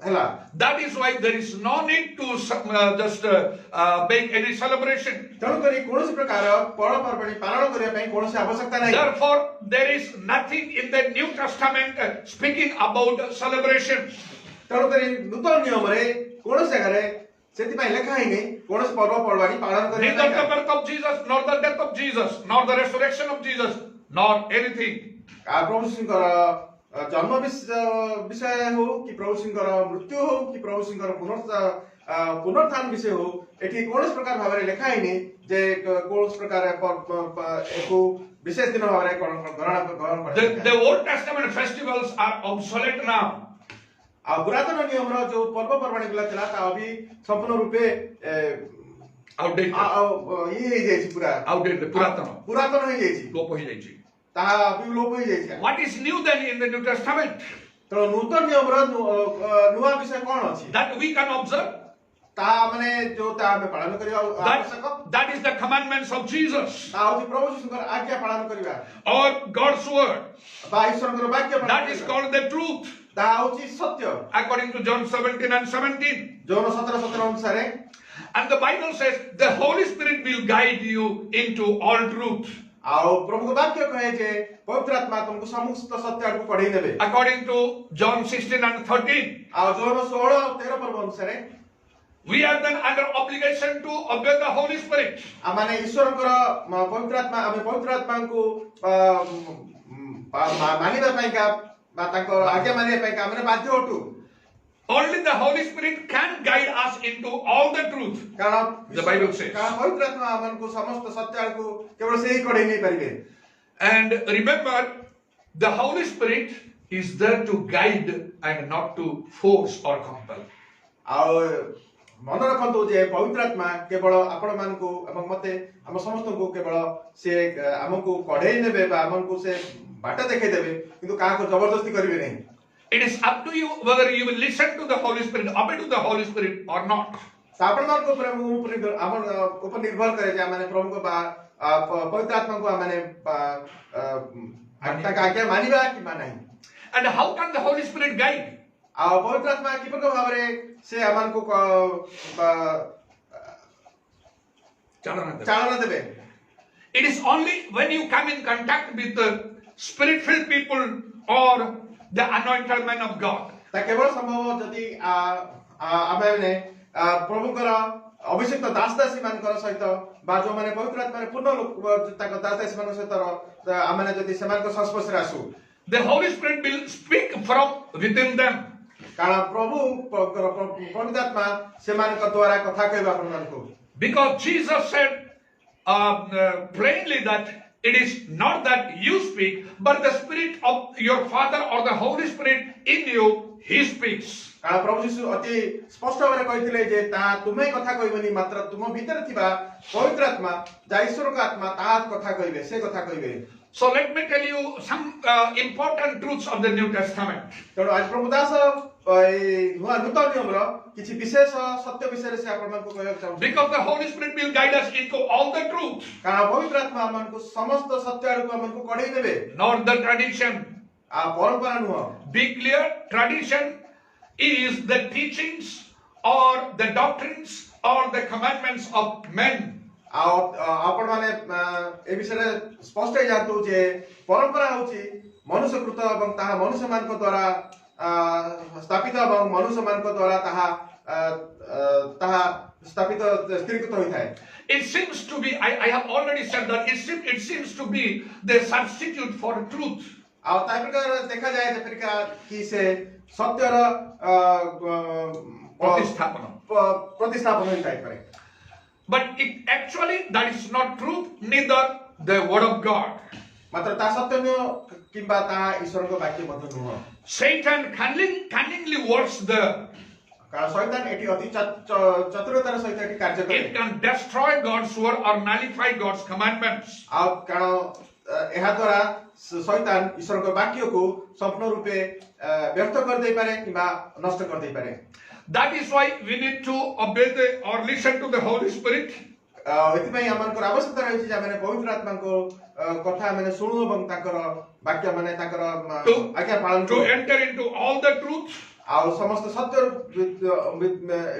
ହେଲା। That is why there is no need to just make any celebration. ତେଣୁକରି କୌଣସି ପ୍ରକାର ପର୍ବପର୍ବାଣୀ ପାଳନ କରିବା ପାଇଁ କୌଣସି ଆବଶ୍ୟକତା ନାହିଁ। Therefore, there is nothing in the New Testament speaking about celebration. ତେଣୁକରି ନୂତନ ନିୟମରେ କୌଣସି ଜାଗାରେ ସେଥିପାଇଁ ଲେଖା ହେଇନି କୌଣସି ପର୍ବପର୍ବାଣୀ ପାଳନ କରିବା Neither the birth of Jesus, nor the death of Jesus, nor the resurrection of Jesus, nor anything. ପ୍ରଭୁ ଯୀଶୁଙ୍କର ଜନ୍ମ ବିଷୟ ହଉ କି ପ୍ରଭୁ ଯୀଶୁଙ୍କର ମୃତ୍ୟୁ ହଉ କି ପ୍ରଭୁ ଯୀଶୁଙ୍କର ପୁନରୁତ୍ଥାନ ବିଷୟ ହଉ ଏଠି କୌଣସି ପ୍ରକାର ଭାବରେ ଲେଖା ହେଇନି ଯେ କୌଣସି ପ୍ରକାର ଏକୁ ବିଶେଷ ଦିନ ଭାବରେ ଗ୍ରହଣ The Old Testament festivals are obsolete now. ଆଉ ପୁରାତନ ନିୟମର ଯୋଉ ପର୍ବପର୍ବାଣୀ ଗୁଡା ଥିଲା ତା ଅଭି ସମ୍ପୂର୍ଣ୍ଣ ରୂପେ Outdated. ଇଏ ହେଇଯାଇଛି, Outdated. ପୁରାତନ ହେଇଯାଇଛି, ଲୋପ ହେଇଯାଇଛି। ତାହା ବିଲୋପ ହେଇଯାଇଛି। What is new then in the New Testament? ତେଣୁ ନୂତନ ନିୟମର ନୂଆ ବିଷୟ କଣ ଅଛି That we can observe. ତାହା ମାନେ ଯୋଉଟା ଆମେ ପାଳନ କରିବା ଆବଶ୍ୟକ। That is the commandments of Jesus. ତାହା ହଉଛି ପ୍ରଭୁ ଯୀଶୁଙ୍କର ଆଜ୍ଞା ପାଳନ କରିବା Or God's word. ବା ଈଶ୍ୱରଙ୍କର ବାକ୍ୟ ପାଳନ That is କରିବା। called the truth. ତାହା ହଉଛି ସତ୍ୟ। According to John 17 and 17. ଯୌନ 17 ଅନୁସାରେ And the Bible says the Holy Spirit will guide you into all truth. ଆଉ ପ୍ରଭୁଙ୍କ ବାକ୍ୟ କହେ ଯେ ପବିତ୍ର ଆତ୍ମା ତୁମକୁ ସମସ୍ତ ସତ୍ୟ ଆଡକୁ କଢେଇ ନେବେ। According to John 16 and 13. ଆଉ ଯୌନ 16 13 ପର୍ବ ଅନୁସାରେ We are then under obligation to obey the Holy Spirit. ଆମମାନେ ଈଶ୍ୱରଙ୍କର ପବିତ୍ର ଆତ୍ମା ଆମେ ପବିତ୍ର ଆତ୍ମାଙ୍କୁ ମାନିବା ପାଇଁକା ବା ତାଙ୍କ ଆଜ୍ଞା ମାନିବା ପାଇଁକା ଆମେ ବାଧ୍ୟ ଅଟୁ। Only the Holy Spirit can guide us into all the truth. The Bible says. କାରଣ ପବିତ୍ର ଆତ୍ମା ଆମମାନଙ୍କୁ ସମସ୍ତ ସତ୍ୟ ଆଡକୁ କେବଳ ସେହି କଢେଇ ନେଇ ପାରିବେ। And remember, the Holy Spirit is there to guide and not to force or compel. ଆଉ ମନେ ରଖନ୍ତୁ ଯେ ପବିତ୍ର ଆତ୍ମା କେବଳ ଆପଣ ମାନଙ୍କୁ ଏବଂ ମତେ ଆମ ସମସ୍ତଙ୍କୁ କେବଳ ସେ ଆମକୁ କଢେଇ ନେବେ ବା ଆମକୁ ସେ ବାଟ ଦେଖେଇ ଦେବେ, କିନ୍ତୁ କାହାକୁ ଜବରଦସ୍ତି କରିବେ ନାହିଁ। It is up to you whether you will listen to the Holy Spirit, obey to the Holy Spirit or not. ଆପଣମାନଙ୍କ ଉପରେ ଆମ ଉପରେ ନିର୍ଭର କରେ ଯେ ଆମେ ପ୍ରଭୁଙ୍କ ବା ପବିତ୍ର ଆତ୍ମାକୁ ଆମେ ତାଙ୍କ ଆଜ୍ଞା ମାନିବା କିମ୍ବା ନାହିଁ। And how can the Holy Spirit guide? ଆଉ ପବିତ୍ର ଆତ୍ମା କିପରି ଭାବରେ ସେ ଆମମାନଙ୍କୁ ଚାଳନା ଦେବେ? It is only when you come in contact with the Spirit-filled people or the anointed men of God. ତା କେବଳ ସମ୍ଭବ ଯଦି ଆମେ ପ୍ରଭୁଙ୍କର ଅଭିଷିକ୍ତ ଦାସଦାସୀ ମାନଙ୍କର ସହିତ ବା ଯୋଉମାନେ ପବିତ୍ର ଆତ୍ମାରେ ପୂର୍ଣ୍ଣ ତାଙ୍କ ଦାସଦାସୀ ମାନଙ୍କ ସହିତ ଆମେ ଯଦି ସେମାନଙ୍କ ସଂସ୍ପର୍ଶରେ ଆସୁ। The Holy Spirit will speak from within them. କାରଣ ପ୍ରଭୁ ପବିତ୍ର ଆତ୍ମା ସେମାନଙ୍କ ଦ୍ୱାରା କଥା କହିବା ଆପଣମାନଙ୍କୁ। Because Jesus said plainly that it is not that you speak, but the Spirit of your Father or the Holy Spirit in you, He speaks. କାରଣ ପ୍ରଭୁ ଯୀଶୁ ଅତି ସ୍ପଷ୍ଟ ଭାବରେ କହିଥିଲେ ଯେ ତାହା ତୁମେ କଥା କହିବନି, ମାତ୍ର ତୁମ ଭିତରେ ଥିବା ପବିତ୍ର ଆତ୍ମା ଯାହା ଈଶ୍ୱରଙ୍କ ଆତ୍ମା ତାହା କଥା କହିବେ, ସେ କଥା କହିବେ। So let me tell you some important truths of the New Testament. ତେଣୁ ଆଜି ପ୍ରଭୁ ଦାସ नूतन नियम रो किछि विशेष सत्य विषय से आपण मानकु कहक चाहू Because the Holy Spirit will guide us into all the truth, कारण पवित्र आत्मा मानकु समस्त सत्य आडको मानकु कढै देबे not the tradition. आ परंपरा नुह Be clear, tradition is the teachings or the doctrines or the commandments of men. आपण माने ए विषय स्पष्ट है जानतो जे परंपरा होची मनुष्यकृत एवं ताहा मनुष्य मानक द्वारा स्थापित एवं मनुष्य मानक द्वारा ताहा स्थापित स्थिरीकृत होई थाए. It seems to be, I have already said that it seems to be the substitute for truth. आ ताई प्रकार देखा जाए जे प्रकार कि से सत्य र प्रतिस्थापन होई थाए परे. But it actually that is not truth, neither the word of God. मात्र ता सत्य न किंबा ता ईश्वरको वाक्य मध्ये नुह. Satan cunningly works the. कारण शैतान एटी अति चतुरतार सहित एटी कार्य करे. It can destroy God's word or nullify God's commandments. आ कारण एहा द्वारा शैतान ईश्वरको वाक्यको सम्पूर्ण रूपे व्यर्थ कर दे पारे किंबा नष्ट कर दे पारे. That is why we need to obey or listen to the Holy Spirit. एतिपई हमनकर आवश्यकता रहै छै जे माने पवित्र आत्माको कथा माने सुनु एवं ताकर वाक्य माने ताकर आज्ञा पालन to enter into all the truth. आ समस्त सत्य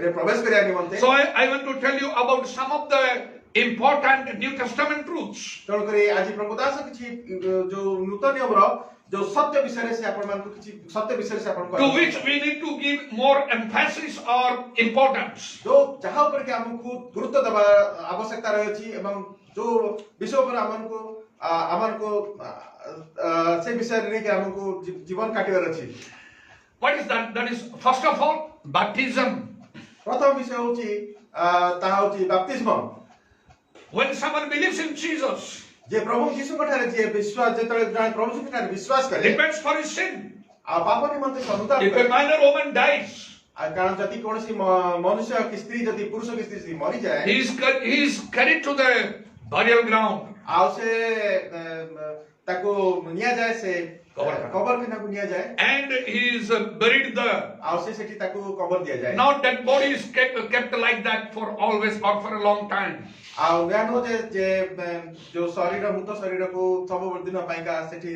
रे प्रवेश करिया निमन्ते. So I want to tell you about some of the important New Testament truths. तण करी आज प्रभुदास किछि जो नूतन नियम रो जो सत्य विषय से आपण मानकु किछि सत्य विषय से आपण To which we need to give more emphasis or importance. जो जहाँ पर के हमको गुरुत्व दबा आवश्यकता रहै छी एवं जो विषय पर हमको से विषय रे के हमको जीवन काटिବାର अछि. What is that? That is first of all baptism. प्रथम विषय होची ता होची बपतिस्म. When someone believes in Jesus, जे प्रभु यीशु कठारे जे विश्वास जेतले जण प्रभु यीशु कठारे विश्वास करे repents for his sin. आ पाप निमन्ते अनुताप If a करे. minor woman dies, आ कारण जति कोनसी मनुष्य की स्त्री जति पुरुष की स्त्री मरि जाए he is carried to the burial ground. आ से ताको निया जाए से कबर खाना को निया जाए And he is buried there. आ से सेठी ताको कबर दिया जाए. Not that body is kept like that for always or for a long time. आ ज्ञानो जे जो शरीर मुक्त शरीर को सब दिन पाइका सेठी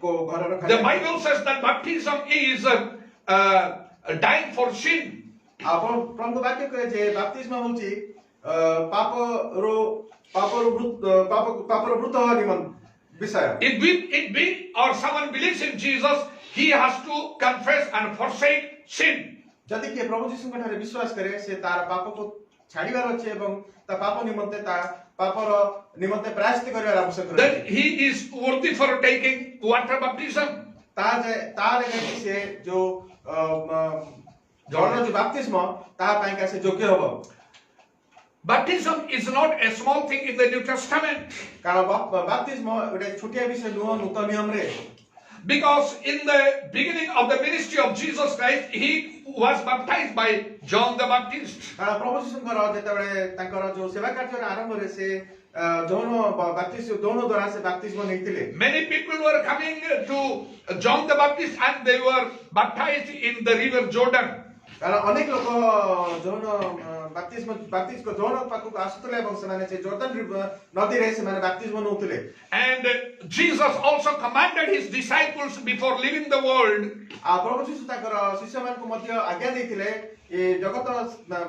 को घर रखा. The Bible says that baptism is dying for sin. आ प्रभु वाक्य कहे जे बपतिस्म होची पापर मृत निमन विषय. If we or someone believes in Jesus, he has to confess and forsake sin. जदि के प्रभु यीशु के ठारे विश्वास करे से तार पाप को छाड़ीबार अछि एवं ता पाप निमन्ते ता पापर निमन्ते प्रायश्चित करिवार आवश्यक Then रहै. he is worthy for taking water baptism. ता लेके से जो जॉर्डन जो बपतिस्म ता पाइका से योग्य हबो. Baptism is not a small thing in the New Testament. कारण बपतिस्म एटा छोटिया विषय नुह नूतन नियम रे. Because in the beginning of the ministry of Jesus Christ, he was baptized by John the Baptist. कारण प्रभु यीशुଙ୍କର जेतेबेले तांकर जो सेवा कार्य आरंभ रे से जौन द्वारा से बपतिस्म नैतिले. Many people were coming to John the Baptist and they were baptized in the river Jordan. कारण अनेक लोक जौन बपतिस्म को जौन पाखु आसुतले एवं सेमाने से जॉर्डन नदी रे सेमाने बपतिस्म नउतले. And Jesus also commanded his disciples before leaving the world. आ प्रभु यीशु ताकर शिष्य मान को मध्य आज्ञा दैथिले ए जगत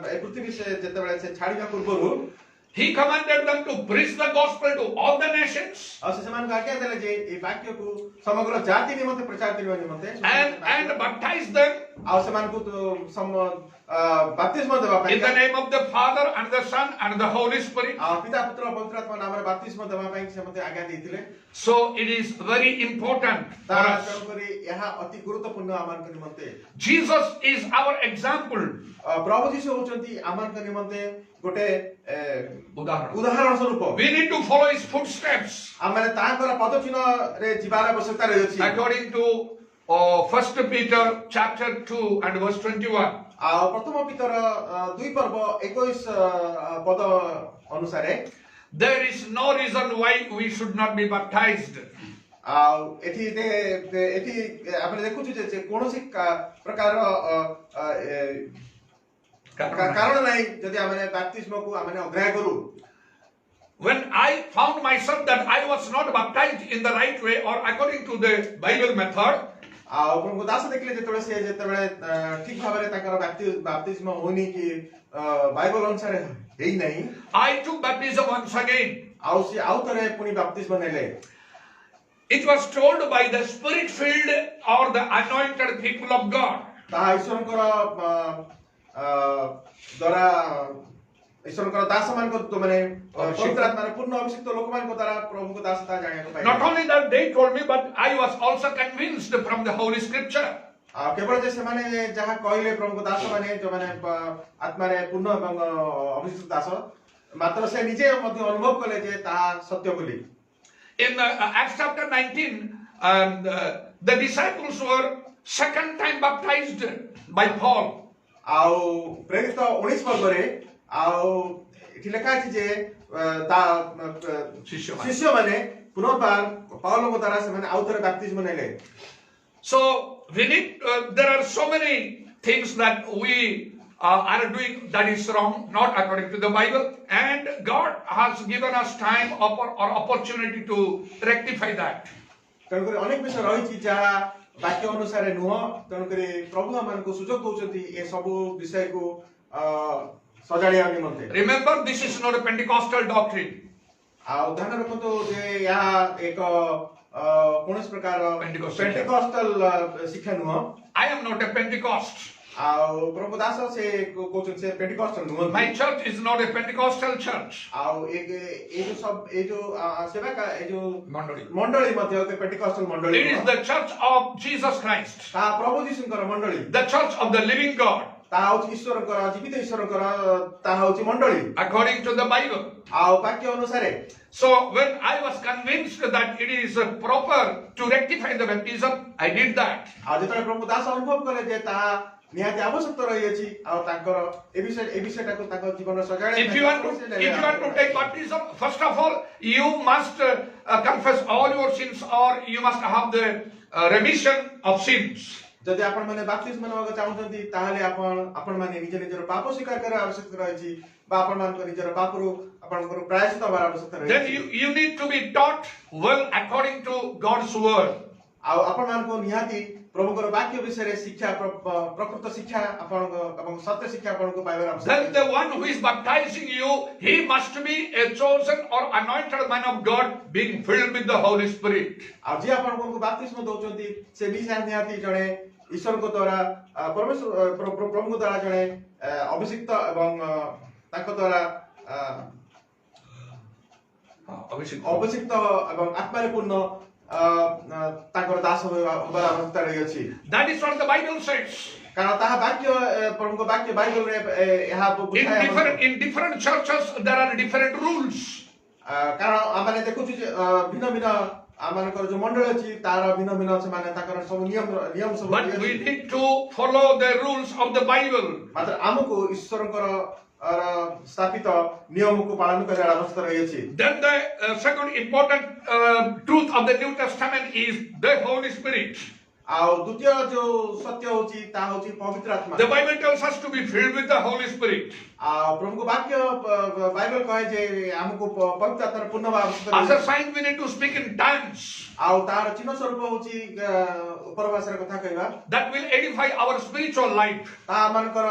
ए पृथ्वी से जेतेबेले से छाड़िया पूर्वरु He commanded them to preach the gospel to all the nations. आ शिष्य मान को आज्ञा देले जे ए वाक्य को समग्र जाति निमन्ते प्रचार करिवा निमन्ते And baptize them आ से मान को बपतिस्म देबा in the pi name of the Father and the Son and the Holy Spirit. आ पिता पुत्र पवित्र आत्मा नाम रे बपतिस्म देबा पाई से मते आज्ञा दैथिले. So it is very important for ता us. करी यहा अति गुरुत्वपूर्ण आमान को निमन्ते. Jesus is our example. प्रभु यीशु होचंती आमान को निमन्ते गोटे उदाहरण. उदाहरण स्वरूप. We need to follow his footsteps. आमाने तांकर पदचिन्ह रे जिबार आवश्यकता रहछि. According to 1 Peter chapter 2 and verse 21. आ प्रथम पितर 2 पर्व 21 पद अनुसारे There is no reason why we should not be baptized. एठी आपण देखुछु जे कोनोसी प्रकार कारण नाही जदि आमे बैप्टिज्म को आमे अग्राह्य करू. When I found myself that I was not baptized in the right way or according to the Bible method, प्रभु दास देखले जेतबे ठीक भाबरे ताकर बैप्टिज्म होनी कि बाइबल अनुसार हेई नहीं. I took baptism once again. आउ तरे पुनी बैप्टिज्म नेले. It was told by the spirit-filled or the anointed people of God. ता ईश्वरकर द्वारा ईश्वरकर दास मान को माने पवित्र आत्मा पूर्ण अभिषिक्त लोक मान को द्वारा प्रभु को दासता जाने को पाए. Not only that they told me, but I was also convinced from the Holy Scripture. केवल जे माने जहाँ कहले प्रभु को दास माने जो माने आत्मा रे पूर्ण एवं अभिषिक्त दास मात्र से निजे मध्य अनुभव कले जे ता सत्य बोली. In Acts chapter 19, the disciples were second time baptized by Paul. आउ प्रेरित 19 वर्गरे आउ एठी लेखा अछि जे ता शिष्य माने पुनर्बार पाउलो को द्वारा से माने आउथरे बैप्टिज्म नेले. So we need there are so many things that we are doing that is wrong, not according to the Bible, and God has given us time or opportunity to rectify that. तनकरे अनेक विषय रही छी जहा वाक्य अनुसार नुह तनकरे प्रभु मन को सुजोग दोचंती ए सब विषय को सजाड़िया निमंते. Remember, this is not a Pentecostal doctrine. आ उदाहरण रखतो जे यहाँ एक कोनस प्रकार पेंटिकॉस्टल शिक्षा नुह. I am not a Pentecost. आउ प्रभु दास से कोचन से पेंटिकॉस्टल नुह. My church is not a Pentecostal church. आउ एक ए जो सब ए जो सेवा का ए जो मंडली मध्य के पेंटिकॉस्टल मंडली. It is the church of Jesus Christ. ता प्रभु यीशुकर मंडली. The church of the living God. ता होची ईश्वरकर जीवित ईश्वरकर ता होची मंडली. According to the Bible. आउ वाक्य अनुसार. So when I was convinced that it is proper to rectify the baptism, I did that. आ जेतले प्रभु दास अनुभव कले जे ता निहाती आवश्यकता रही अछि आ ताकर ए विषय को ताकर जीवन सजाड़े. If you want to take baptism, first of all you must confess all your sins, or you must have the remission of sins. जदि आपण माने बैप्टिज्म नवाक चाहउछंती ताहाले आपण माने निजर पाप स्वीकार करे आवश्यकता रही अछि बा आपण मान को निजर पापरो आपणकर प्रायश्चित होबार आवश्यकता रही. Then you need to be taught well according to God's word. आ आपण मान को निहाती प्रभुकर वाक्य विषय रे शिक्षा प्रकृत शिक्षा आपण एवं सत्य शिक्षा आपण को पाइबार आवश्यकता. Then the one who is baptizing you, he must be a chosen or anointed man of God, being filled with the Holy Spirit. आ जे आपण को बैप्टिज्म दोचंती से निहाती जणे ईश्वर को द्वारा परमेश्वर प्रभु द्वारा जणे अभिषिक्त एवं ताको द्वारा अभिषिक्त एवं आत्मा रे पूर्ण ताकर दास होबार आवश्यकता रही अछि. That is what the Bible says. कारण ताहा वाक्य प्रभु को वाक्य बाइबल रे यहा बुझाय. In different churches there are different rules. कारण आमाने देखुछु जे भिन्न भिन्न आमानकर जो मंडल अछि तार भिन्न भिन्न से माने ताकर सब नियम सब. But we need to follow the rules of the Bible. मात्र आमको ईश्वरकर स्थापित नियम को पालन करने आवश्यकता रही अछि. Then the second important truth of the New Testament is the Holy Spirit. आउ द्वितीय जो सत्य होची ता होची पवित्र आत्मा. The Bible tells us to be filled with the Holy Spirit. आ प्रभु को वाक्य बाइबल कहे जे हमको पवित्र आत्मा पूर्ण आवश्यकता. As a sign we need to speak in tongues. आउ तार चिन्ह स्वरूप होची परभाषा रे कथा कहबा. That will edify our spiritual life. ता मानकर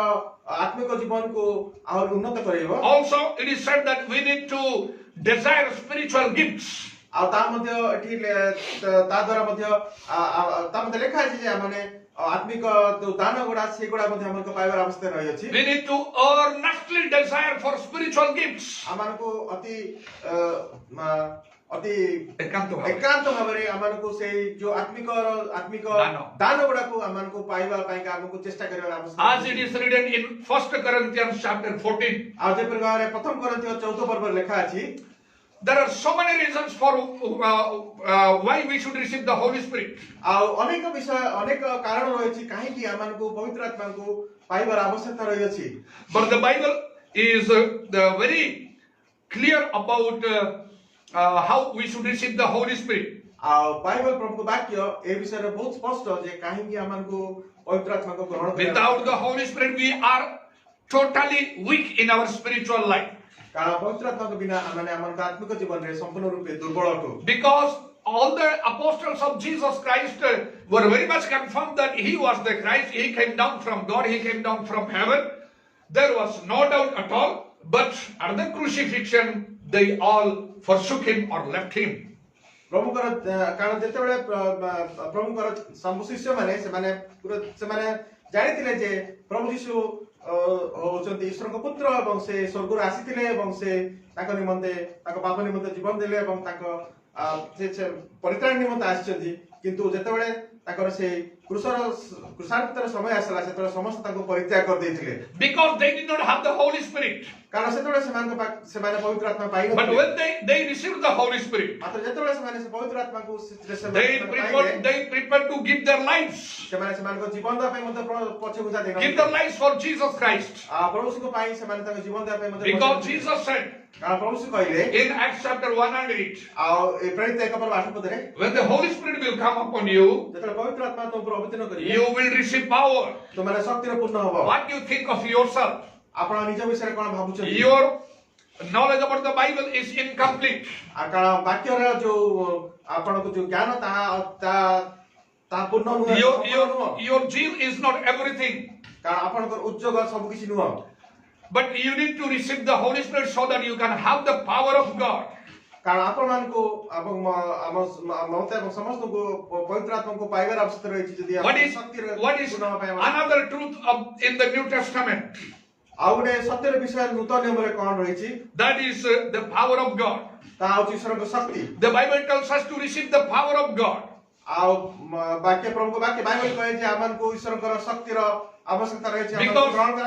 आत्मिक जीवन को और उन्नत करेबो. Also it is said that we need to desire spiritual gifts. आ ता मध्ये एठी ता द्वारा मध्ये ता मध्ये लेखा अछि जे माने आत्मिक जो दान गुडा से गुडा मध्ये हमको पाइबार आवश्यकता रही अछि. We need to earnestly desire for spiritual gifts. हमनको अति एकांत भाबरे हमनको से जो आत्मिक दान गुडा को हमनको पाइबा पाई का हमको चेष्टा करबार आवश्यकता. As it is written in 1 Corinthians chapter 14. आ जे प्रकार प्रथम कोरिन्थियो 14 पद पर लेखा अछि. There are so many reasons for why we should receive the Holy Spirit. आ अनेक विषय अनेक कारण रही अछि काहे कि हमनको पवित्र आत्मा को पाइबार आवश्यकता रही अछि. But the Bible is very clear about how we should receive the Holy Spirit. Bible प्रभु वाक्य ए विषय रे बहुत स्पष्ट जे काहे कि हमन को पवित्र आत्मा को ग्रहण करे Without the Holy Spirit, we are totally weak in our spiritual life. कारण पवित्र आत्मा को बिना हमन हमन आत्मिक जीवन रे संपूर्ण रूप से दुर्बल अटु Because all the apostles of Jesus Christ were very much confirmed that he was the Christ. He came down from God. He came down from heaven. There was no doubt at all. But at the crucifixion, they all forsook him or left him. प्रभुकर कारण जेते बेले प्रभुकर शिष्य माने से माने जानिथिले जे प्रभु यीशु होचंती ईश्वर को पुत्र एवं से स्वर्ग आसीथिले एवं से ताको निमंते ताको पाप निमंते जीवन देले एवं ताको से परित्राण निमंते आछंती किंतु जेते बेले ताकर से क्रुसार्पितर समय आसला सेतरे समस्त ताको परित्याग कर देथिले Because they did not have the Holy Spirit. कारण सेतरे सेमाने पवित्र आत्मा पाइ But when they received the Holy Spirit, मात्र जेते सेमाने से पवित्र आत्मा को they prepared to give their lives. सेमाने सेमान को जीवन दा पे मते पछे गुजा देना Give their lives for Jesus Christ. प्रभु को पाइ सेमाने ताको जीवन दा पे मते Because Jesus said कारण प्रभु से कहले in Acts chapter 108, ए प्रेरित 1 पद रे when the Holy Spirit will come upon you, जेते पवित्र आत्मा तो ऊपर अवतीर्ण करिए you will receive power. तो माने शक्ति रे पूर्ण होबो What do you think of yourself? आपण निज विषय कोन भाबुछ Your knowledge about the Bible is incomplete. कारण वाक्य रे जो आपण को जो ज्ञान ता पूर्ण नुह Your zeal is not everything. कारण आपण को उद्योग सब किछि नुह But you need to receive the Holy Spirit so that you can have the power of God. कारण आपण मान को एवं मते एवं समस्त को पवित्र आत्मा को पाइबार आवश्यकता रही जदी What is another truth in the New Testament? आउने सत्य रे विषय नूतन नियम रे कोन रही छी That is the power of God. ता आउची ईश्वर को शक्ति The Bible tells us to receive the power of God. आउ वाक्य प्रभु को वाक्य बाइबल कहे जे हमन को ईश्वर को शक्ति रो आवश्यकता रही छी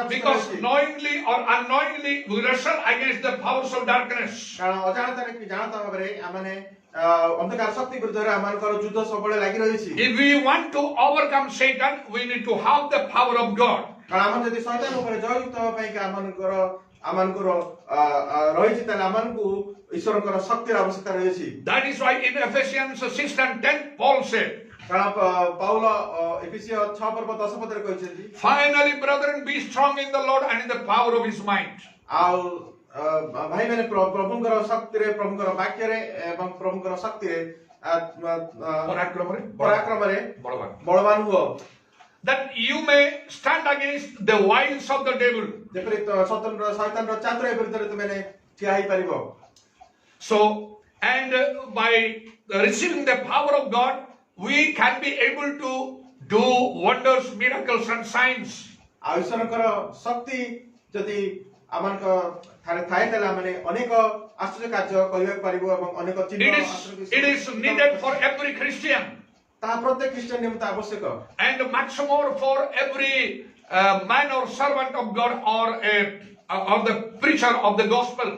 Because knowingly or unknowingly we wrestle against the powers of darkness. कारण अजाणता रे कि जानता भाबरे हमने अंधकार शक्ति विरुद्ध रे हमन को युद्ध सबले लागि रही छी If we want to overcome Satan, we need to have the power of God. कारण हमन यदि शैतान ऊपर जययुक्त हो पई कि हमन को रही छी तले हमन को ईश्वर को शक्ति रो आवश्यकता रही छी That is why in Ephesians 6:10 Paul said, कारण पाउल एफिसिय 6:10 रे कहछथि finally brethren, be strong in the Lord and in the power of his might. आउ भाई मैंने प्रभुଙ୍କର शक्तिरे प्रभुଙ୍କର वाक्यरे एवं प्रभुଙ୍କର शक्तिरे पराक्रमरे बलवान हुओ that you may stand against the wiles of the devil. जेपरि स्वतंत्र शैतानर चातुर्य विरुद्धरे तुमेने ठिया ही परिबो. So and by receiving the power of God, we can be able to do wonders, miracles and signs. ईश्वरकर शक्ति जदि आमनका थारे थाए तला माने अनेक आश्चर्य कार्य करिया परिबो एवं अनेक चिन्ह It is needed for every Christian. ता प्रत्येक क्रिश्चियन निमित्त आवश्यक And much more for every man or servant of God or the preacher of the gospel.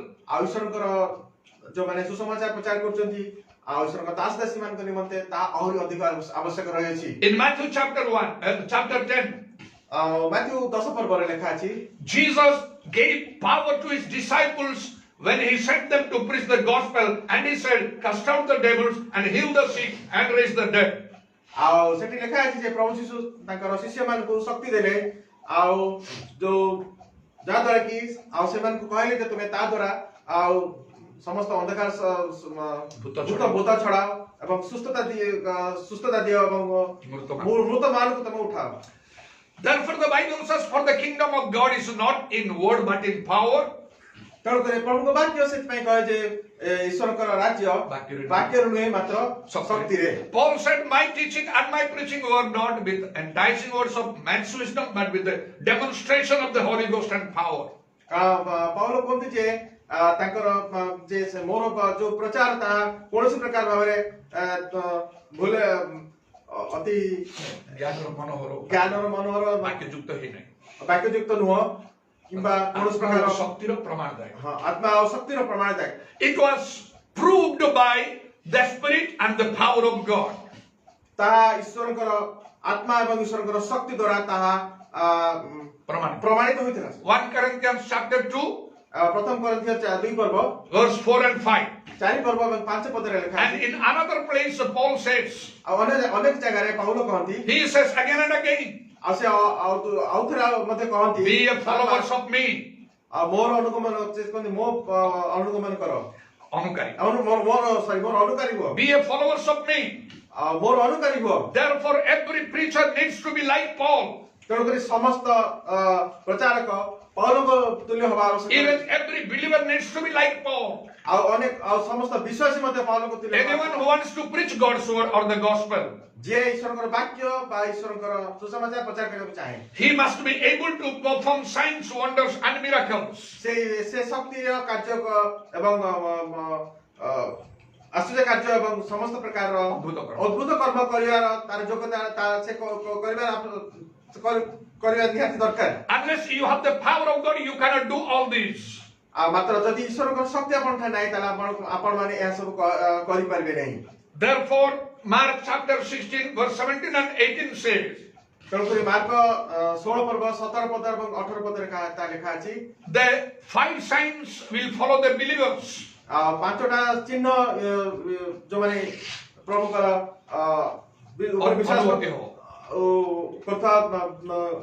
ईश्वरकर जो माने सुसमाचार प्रचार करचंती ईश्वरकर दासदासी मान को निमित्त ता और अधिक आवश्यक रहै छी. In Matthew chapter 1 chapter 10 Matthew 10 पर लेखा अछि Jesus gave power to his disciples when he sent them to preach the gospel, and he said, cast out the devils and heal the sick and raise the dead. आउ सेठी लेखा अछि जे प्रभु यीशु ताकर शिष्य मान को शक्ति देले आउ जो जा द्वारा कि आउ से मान को कहले जे तुमे ता द्वारा आउ समस्त अंधकार भूत छड़ाओ एवं सुस्थता दियो एवं मृत मान को तुम उठाओ. Therefore the Bible says, for the kingdom of God is not in word but in power. तण करे प्रभु को वाक्य से पई कहे जे ईश्वर कर राज्य वाक्य नुहे मात्र शक्ति रे. Paul said, my teaching and my preaching were not with enticing words of man's wisdom but with the demonstration of the Holy Ghost and power. पाउल कोंती जे तांकर जे मोर जो प्रचार ता कोनोसी प्रकार भाबरे भूले अति ज्ञानर मनोहर वाक्ययुक्त ही नहीं, वाक्ययुक्त नुह किंबा कोनोसी प्रकार शक्तिर प्रमाणदायक. हां आत्मा और शक्तिर प्रमाणदायक. It was proved by the spirit and the power of God. ता ईश्वरकर आत्मा एवं ईश्वरकर शक्ति द्वारा ता प्रमाणित होइतला. 1 Corinthians chapter 2 प्रथम कोरिन्थियर 2 पर्व verse 4 and 5. 4 पर्व एवं 5 पदरे लेखा And in another place, Paul says, अनेक जगह रे Paulo कहंती he says again and again, आसे आउथरा मते कहंती be a followers of me. मोर अनुगमन कहंती मो अनुगमन करो Anukari. मोर अनुकारी हो Be a followers of me. मोर अनुकारी हो Therefore, every preacher needs to be like Paul. तेणुकरी समस्त प्रचारक पौलको तुल्य हवा आवश्यक Even every believer needs to be like Paul. अनेक समस्त विश्वासी मध्ये पौलको तुल्य Anyone who wants to preach God's word or the gospel, जे ईश्वरको वाक्य बा ईश्वरको सुसमाचार प्रचार गरेको चाहे he must be able to perform signs, wonders, and miracles. से शक्ति र कार्यको एवं आश्चर्य कार्य एवं समस्त प्रकार अद्भुत कर्म गरिବାର तार योग्यता तार से କରିବା निहाती दरकार Unless you have the power of God, you cannot do all these. मात्र जदि ईश्वरको शक्ति आपण ठाई नाही ताला आपण माने या सब करि परिबे नहीं Therefore, Mark chapter 16, verse 17 and 18 says, तेणुकरी mark 16 पर्व 17 पद एवं 18 पद लेखा अछि the 5 signs will follow the believers. पांचटा चिन्ह जो माने प्रभुकर ऊपर विश्वास कथा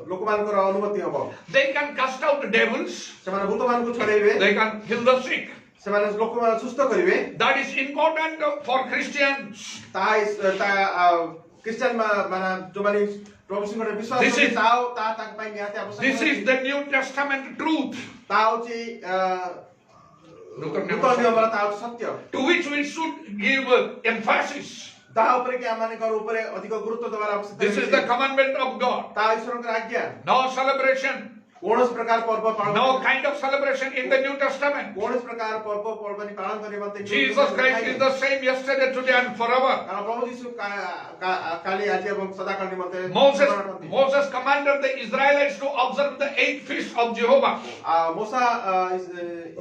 लोकमानकर अनुमति हबो They can cast out devils. सेमाने भूतमान को छड़ेबे They can heal the sick. सेमाने लोकमान सुस्त करिवे That is important for Christians. ता क्रिश्चियन माने जो माने प्रभु सिंह विश्वास This is- ता पई निहाती आवश्यक This is the New Testament truth, ता होची नूतन नियमला ता सत्य to which we should give emphasis. ता ऊपर के माने कर ऊपर अधिक गुरुत्व देवार आवश्यक This is the commandment of God. ता ईश्वरको आज्ञा No celebration, कोनस प्रकार पर्व पालन no kind of celebration in the New Testament. Conus प्रकार पर्व पर्वनी पालन गर्ने मात्रै Jesus Christ is the same yesterday, today, and forever. कारण प्रभु यीशु काली आज एवं सदाकाल निम्ति Moses commanded the Israelites to observe the 8 feasts of Jehovah. मूसा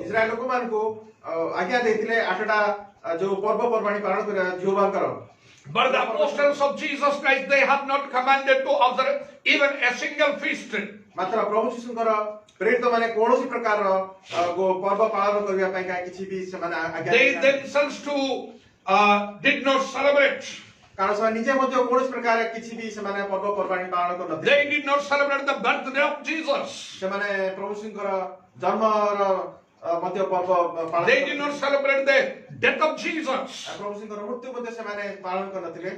इस्राएल लोकमानको आज्ञा ଦେଇଥିଲେ 8टा जो पर्व पर्वाणी पालन करे यहोवाଙ୍କର But the apostles of Jesus Christ, they have not commanded to observe even a single feast. मात्र प्रभु यीशुଙ୍କର प्रेरित माने कोनोसी प्रकार गो पर्व पालन କରିବା ପାଇଁ କିଛି भी ସେମାନେ आज्ञा They themselves too did not celebrate. कारण ସେମାନେ ନିଜେ ମଧ୍ୟ कोनोसी प्रकार କିଛି भी ସେମାନେ पर्व पर्वाणी पालन करनथि They did not celebrate the birthday of Jesus. ସେମାନେ प्रभु यीशुଙ୍କର जन्मर ମଧ୍ୟ पर्व पालन They did not celebrate the death of Jesus. प्रभु यीशुଙ୍କର मृत्यु ମଧ୍ୟ ସେମାନେ पालन करनथिले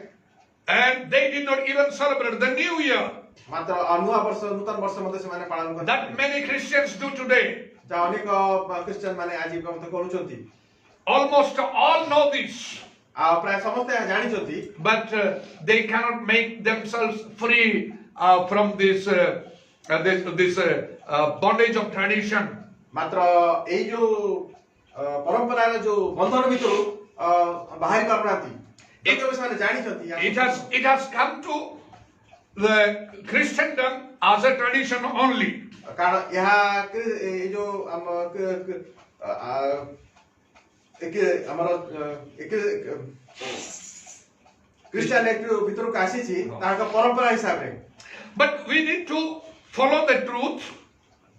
And they did not even celebrate the New Year मात्र नुआ वर्ष नूतन वर्ष मध्ये ସେମାନେ पालन करनथि that many Christians do today. जा अनेक क्रिश्चियन माने आज पनि करूछन्ति Almost all know this, प्राय समस्त जानिछन्ति but they cannot make themselves free from this bondage of tradition. मात्र एई जो परंपरा जो बंधन भितर बाहर करनाथि एक ସେମାନେ जानिछन्ति It has come to the Christendom as a tradition only. कारण यहाँ ए जो एक हमर एक क्रिश्चियन एक भितर कासी छी ताका परंपरा हिसाब रे But we need to follow the truth.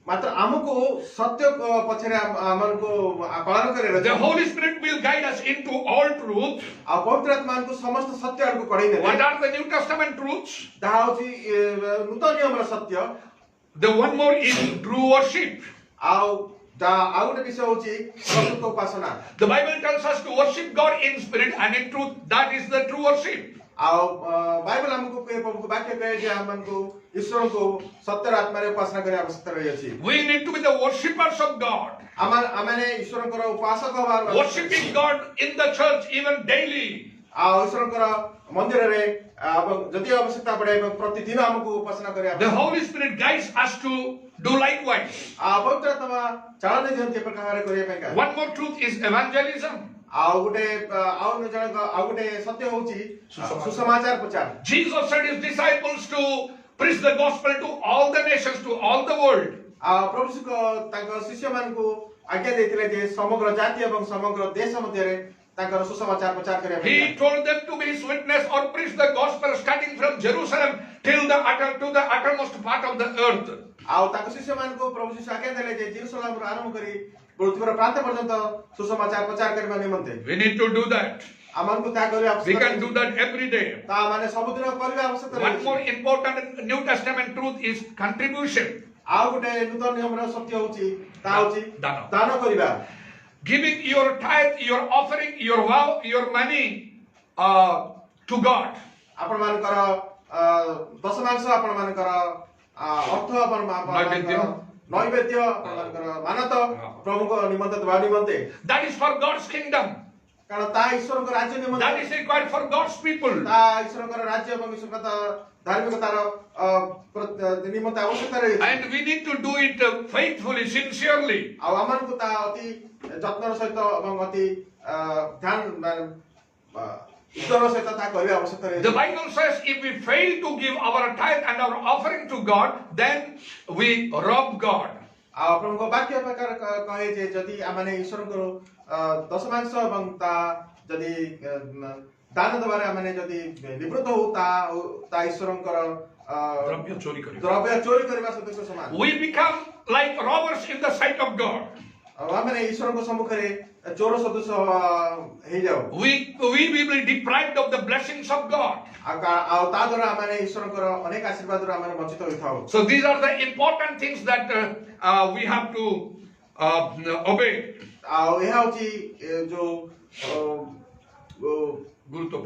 मात्र हमको सत्य पछरे हमको पालन गरेर The Holy Spirit will guide us into all truth. आ पवित्र आत्माको समस्त सत्यहरुको कढाइ What नै are the New Testament truths? दाउची नूतन नियमर सत्य The one more is true worship. आउ आउटे विषय होची प्रभुको उपासना The Bible tells us to worship God in spirit and in truth. That is the true worship. आउ बाइबल हमको प्रभुको वाक्य कहे जे हमको ईश्वरको सत्य र आत्माले उपासना गर्ने आवश्यकता रहिछि We need to be the worshippers of God. आमाने ईश्वरको उपासक हबार Worshipping God in the church even daily. आउ ईश्वरको मन्दिर रे अब जति आवश्यकता पड़े प्रतिदिन हमको उपासना करे The Holy Spirit guides us to do likewise. पवित्र आत्मा चालने जन्ते प्रकार करे Paika One more truth is evangelism. आउ गुटे आउ न जन आउ गुटे सत्य होची सुसमाचार प्रचार Jesus sent his disciples to preach the gospel to all the nations, to all the world. प्रभु को तांको शिष्य मानको आज्ञा देथिले जे समग्र जाति एवं समग्र देश मध्ये रे तांको सुसमाचार प्रचार करे He told them to be his witness or preach the gospel starting from Jerusalem till the uttermost part of the earth. आउ तांको शिष्य मानको प्रभु जी आज्ञा देले जे जेरुसलेम रो आरंभ करी ପୃଥିବୀର ପ୍ରାନ୍ତ ପର୍ଯ୍ୟନ୍ତ ସୁସମାଚାର ପ୍ରଚାର କରିବା ନିମନ୍ତେ We need to do that. ଆମମାନଙ୍କୁ ତା କରିବା We ଆବଶ୍ୟକ can do that every day. ତା ମାନେ ସବୁଦିନ କରିବା ଆବଶ୍ୟକ One more ରହିଛି। important New Testament truth is contribution. ଆଉ ଗୋଟେ ନୂତନ ନିୟମର ସତ୍ୟ ହଉଛି ତା ହଉଛି ଦାନ। ଦାନ କରିବା। Giving your tithe, your offering, your vow, your money to God. ଆପଣ ମାନଙ୍କର ଦଶମାଂଶ ଆପଣ ମାନଙ୍କର ଅର୍ଥ ନୈବେଦ୍ୟ। ନୈବେଦ୍ୟ ଆପଣ ମାନଙ୍କର ମାନତ ପ୍ରଭୁଙ୍କ ନିମନ୍ତେ ଦେବା ନିମନ୍ତେ That is for God's kingdom. କାରଣ ତା ଈଶ୍ୱରଙ୍କ ରାଜ୍ୟ That ନିମନ୍ତେ is required for God's people. ତା ଈଶ୍ୱରଙ୍କର ରାଜ୍ୟ ଏବଂ ଈଶ୍ୱରଙ୍କ ଧାର୍ମିକତାର ନିମନ୍ତେ ଆବଶ୍ୟକତା ରହିଛି। And we need to do it faithfully, sincerely. ଆଉ ଆମମାନଙ୍କୁ ତା ଅତି ଯତ୍ନର ସହିତ ଏବଂ ଅତି ଧ୍ୟାନ ଉତ୍ତର ସହିତ ତା କରିବା ଆବଶ୍ୟକତା The ରହିଛି। Bible says if we fail to give our tithe and our offering to God, then we rob God. ଆଉ ଆପଣଙ୍କ ବାକ୍ୟ ପ୍ରକାର କହେ ଯେ ଯଦି ଆମେ ଈଶ୍ୱରଙ୍କର ଦଶମାଂଶ ଏବଂ ତା ଯଦି ଦାନ ଦେବାରେ ଆମେ ଯଦି ନିବୃତ୍ତ ହଉ ତା ଈଶ୍ୱରଙ୍କର ଦ୍ରବ୍ୟ ଚୋରି କରିବା ସଦୃଶ ସମାନ। We become like robbers in the sight of God. ଆଉ ଆମେ ଈଶ୍ୱରଙ୍କ ସମ୍ମୁଖରେ ଚୋର ସଦୃଶ ହେଇଯାଉ। We will be deprived of the blessings of God. ଆଉ ତା ଦ୍ୱାରା ଆମେ ଈଶ୍ୱରଙ୍କର ଅନେକ ଆଶୀର୍ବାଦରୁ ଆମେ ବଞ୍ଚିତ ହୋଇଥାଉ। So these are the important things that we have to obey. ଆଉ ଏହା ହଉଛି ଯୋଉ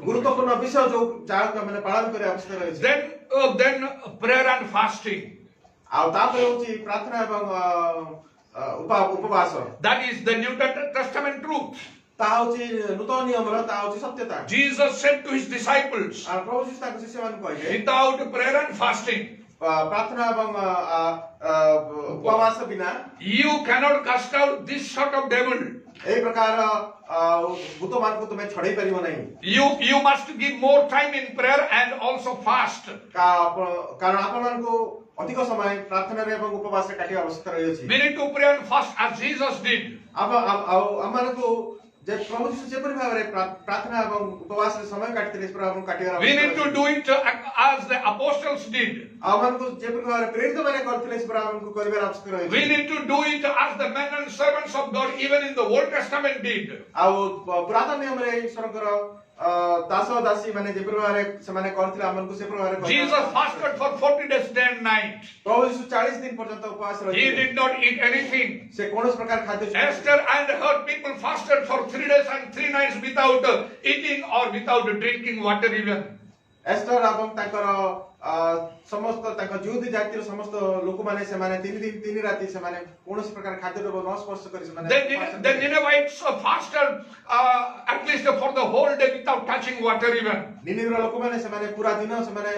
ଗୁରୁତ୍ୱପୂର୍ଣ୍ଣ ବିଷୟ ଯୋଉ ଯାହାକୁ ଆମେ ପାଳନ କରିବା ଆବଶ୍ୟକ ରହିଛି। Then prayer and fasting. ଆଉ ତାପରେ ହଉଛି ପ୍ରାର୍ଥନା ଏବଂ ଉପବାସ। That is the New Testament truth. ତାହା ହଉଛି ନୂତନ ନିୟମର ତାହା ହଉଛି ସତ୍ୟତା। Jesus said to his disciples, ପ୍ରଭୁ ଯୀଶୁ ତାଙ୍କ ଶିଷ୍ୟମାନଙ୍କୁ କହିଲେ without prayer and fasting, ପ୍ରାର୍ଥନା ଏବଂ ଉପବାସ ବିନା you cannot cast out this sort of devil. ଏହି ପ୍ରକାର ଭୂତମାନଙ୍କୁ ତୁମେ ଛଡେଇ ପାରିବ ନାହିଁ। You must give more time in prayer and also fast. କାରଣ ଆପଣମାନଙ୍କୁ ଅଧିକ ସମୟ ପ୍ରାର୍ଥନାରେ ଏବଂ ଉପବାସରେ କାଟିବା ଆବଶ୍ୟକ ରହିଛି। We need to pray and fast as Jesus did. ଆମମାନଙ୍କୁ ଯେ ପ୍ରଭୁ ଯୀଶୁ ଯେପରି ଭାବରେ ପ୍ରାର୍ଥନା ଏବଂ ଉପବାସରେ ସମୟ କାଟିଥିଲେ କାଟିବାର We need to do it as the apostles did. ଆମମାନଙ୍କୁ ଯେପରି ଭାବରେ ପ୍ରେରିତମାନେ କରିଥିଲେ ସେମାନଙ୍କୁ କରିବାର ଆବଶ୍ୟକ ରହିଛି। We need to do it as the men and servants of God even in the Old Testament did. ଆଉ ପୁରାତନ ନିୟମରେ ଈଶ୍ୱରଙ୍କର ଦାସ ଦାସୀ ମାନେ ଯେପରି ଭାବରେ ସେମାନେ କରିଥିଲେ ଆମମାନଙ୍କୁ ସେପରି ଭାବରେ Jesus fasted for 40 days day and night. ପ୍ରଭୁ ଯୀଶୁ 40 ଦିନ ପର୍ଯ୍ୟନ୍ତ ଉପବାସ He ରହିଥିଲେ। did not eat anything. ସେ କୌଣସି ପ୍ରକାର ଖାଦ୍ୟ Esther and her people fasted for 3 days and 3 nights without eating or without drinking water even. Easter ଏବଂ ତାଙ୍କର ସମସ୍ତ ତାଙ୍କ ଯୁହୁଦୀ ଜାତିର ସମସ୍ତ ଲୋକମାନେ ସେମାନେ 3 ଦିନ 3 ରାତି ସେମାନେ କୌଣସି ପ୍ରକାର ଖାଦ୍ୟ ନ ସ୍ପର୍ଶ କରି ସେମାନେ The Ninevites fasted at least for the whole day without touching water even. ନିନିଭର ଲୋକମାନେ ସେମାନେ ପୁରା ଦିନ ସେମାନେ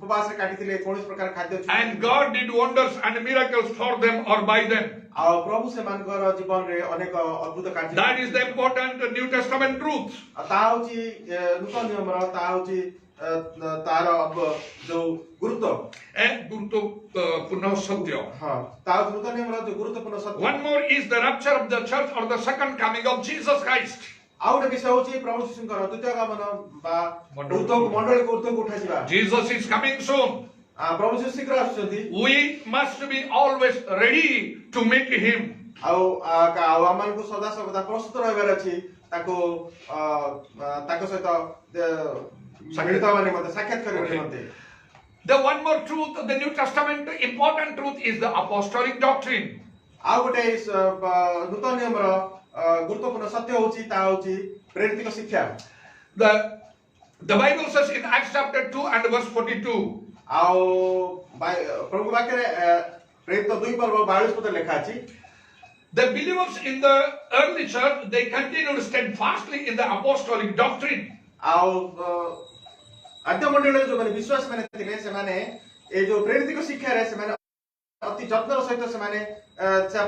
ଉପବାସରେ କାଟିଥିଲେ କୌଣସି ପ୍ରକାର ଖାଦ୍ୟ And God did wonders and miracles for them or by them. ଆଉ ପ୍ରଭୁ ସେମାନଙ୍କର ଜୀବନରେ ଅନେକ ଅଦ୍ଭୁତ କାର୍ଯ୍ୟ That is the important New Testament truth. ତାହା ହଉଛି ନୂତନ ନିୟମର ତାହା ହଉଛି ତାର ଯୋଉ ଗୁରୁତ୍ୱ ଗୁରୁତ୍ୱପୂର୍ଣ୍ଣ ସତ୍ୟ। ହଁ ତାହା ନୂତନ ନିୟମର ଯୋଉ ଗୁରୁତ୍ୱପୂର୍ଣ୍ଣ ସତ୍ୟ। One more is the rapture of the church or the second coming of Jesus Christ. ଆଉ ଗୋଟେ ବିଷୟ ହଉଛି ପ୍ରଭୁ ଯୀଶୁଙ୍କର ଦ୍ୱିତୀୟ ଆଗମନ ବା ମଣ୍ଡଳୀକୁ ଉର୍ଦ୍ଧ୍ୱକୁ ଉଠାଯିବା। Jesus is coming soon. ପ୍ରଭୁ ଯୀଶୁ ଶୀଘ୍ର ଆସୁଛନ୍ତି। We must be always ready to meet him. ଆଉ ଆମମାନଙ୍କୁ ସଦା ସର୍ବଦା ପ୍ରସ୍ତୁତ ରହିବାର ଅଛି ତାଙ୍କୁ ତାଙ୍କ ସହିତ ମିଳିତ ହେବା ନିମନ୍ତେ ସାକ୍ଷାତ କରିବା ନିମନ୍ତେ। The one more truth of the New Testament, important truth, is the apostolic doctrine. ଆଉ ଗୋଟେ ନୂତନ ନିୟମର ଗୁରୁତ୍ୱପୂର୍ଣ୍ଣ ସତ୍ୟ ହଉଛି ତାହା ହଉଛି ପ୍ରେରିତିକ ଶିକ୍ଷା। The Bible says in Acts chapter 2 and verse 42. ଆଉ ପ୍ରଭୁଙ୍କ ବାକ୍ୟରେ ପ୍ରେରିତ 2 ପର୍ବ 42 ପଦରେ ଲେଖା ଅଛି। The believers in the early church, they continued steadfastly in the apostolic doctrine. ଆଉ ଆଦ୍ୟ ମଣ୍ଡଳୀରେ ଯୋଉମାନେ ବିଶ୍ୱାସ ମାନେ ଥିଲେ ସେମାନେ ଏ ଯୋଉ ପ୍ରେରିତିକ ଶିକ୍ଷାରେ ସେମାନେ ଅତି ଯତ୍ନର ସହିତ ସେମାନେ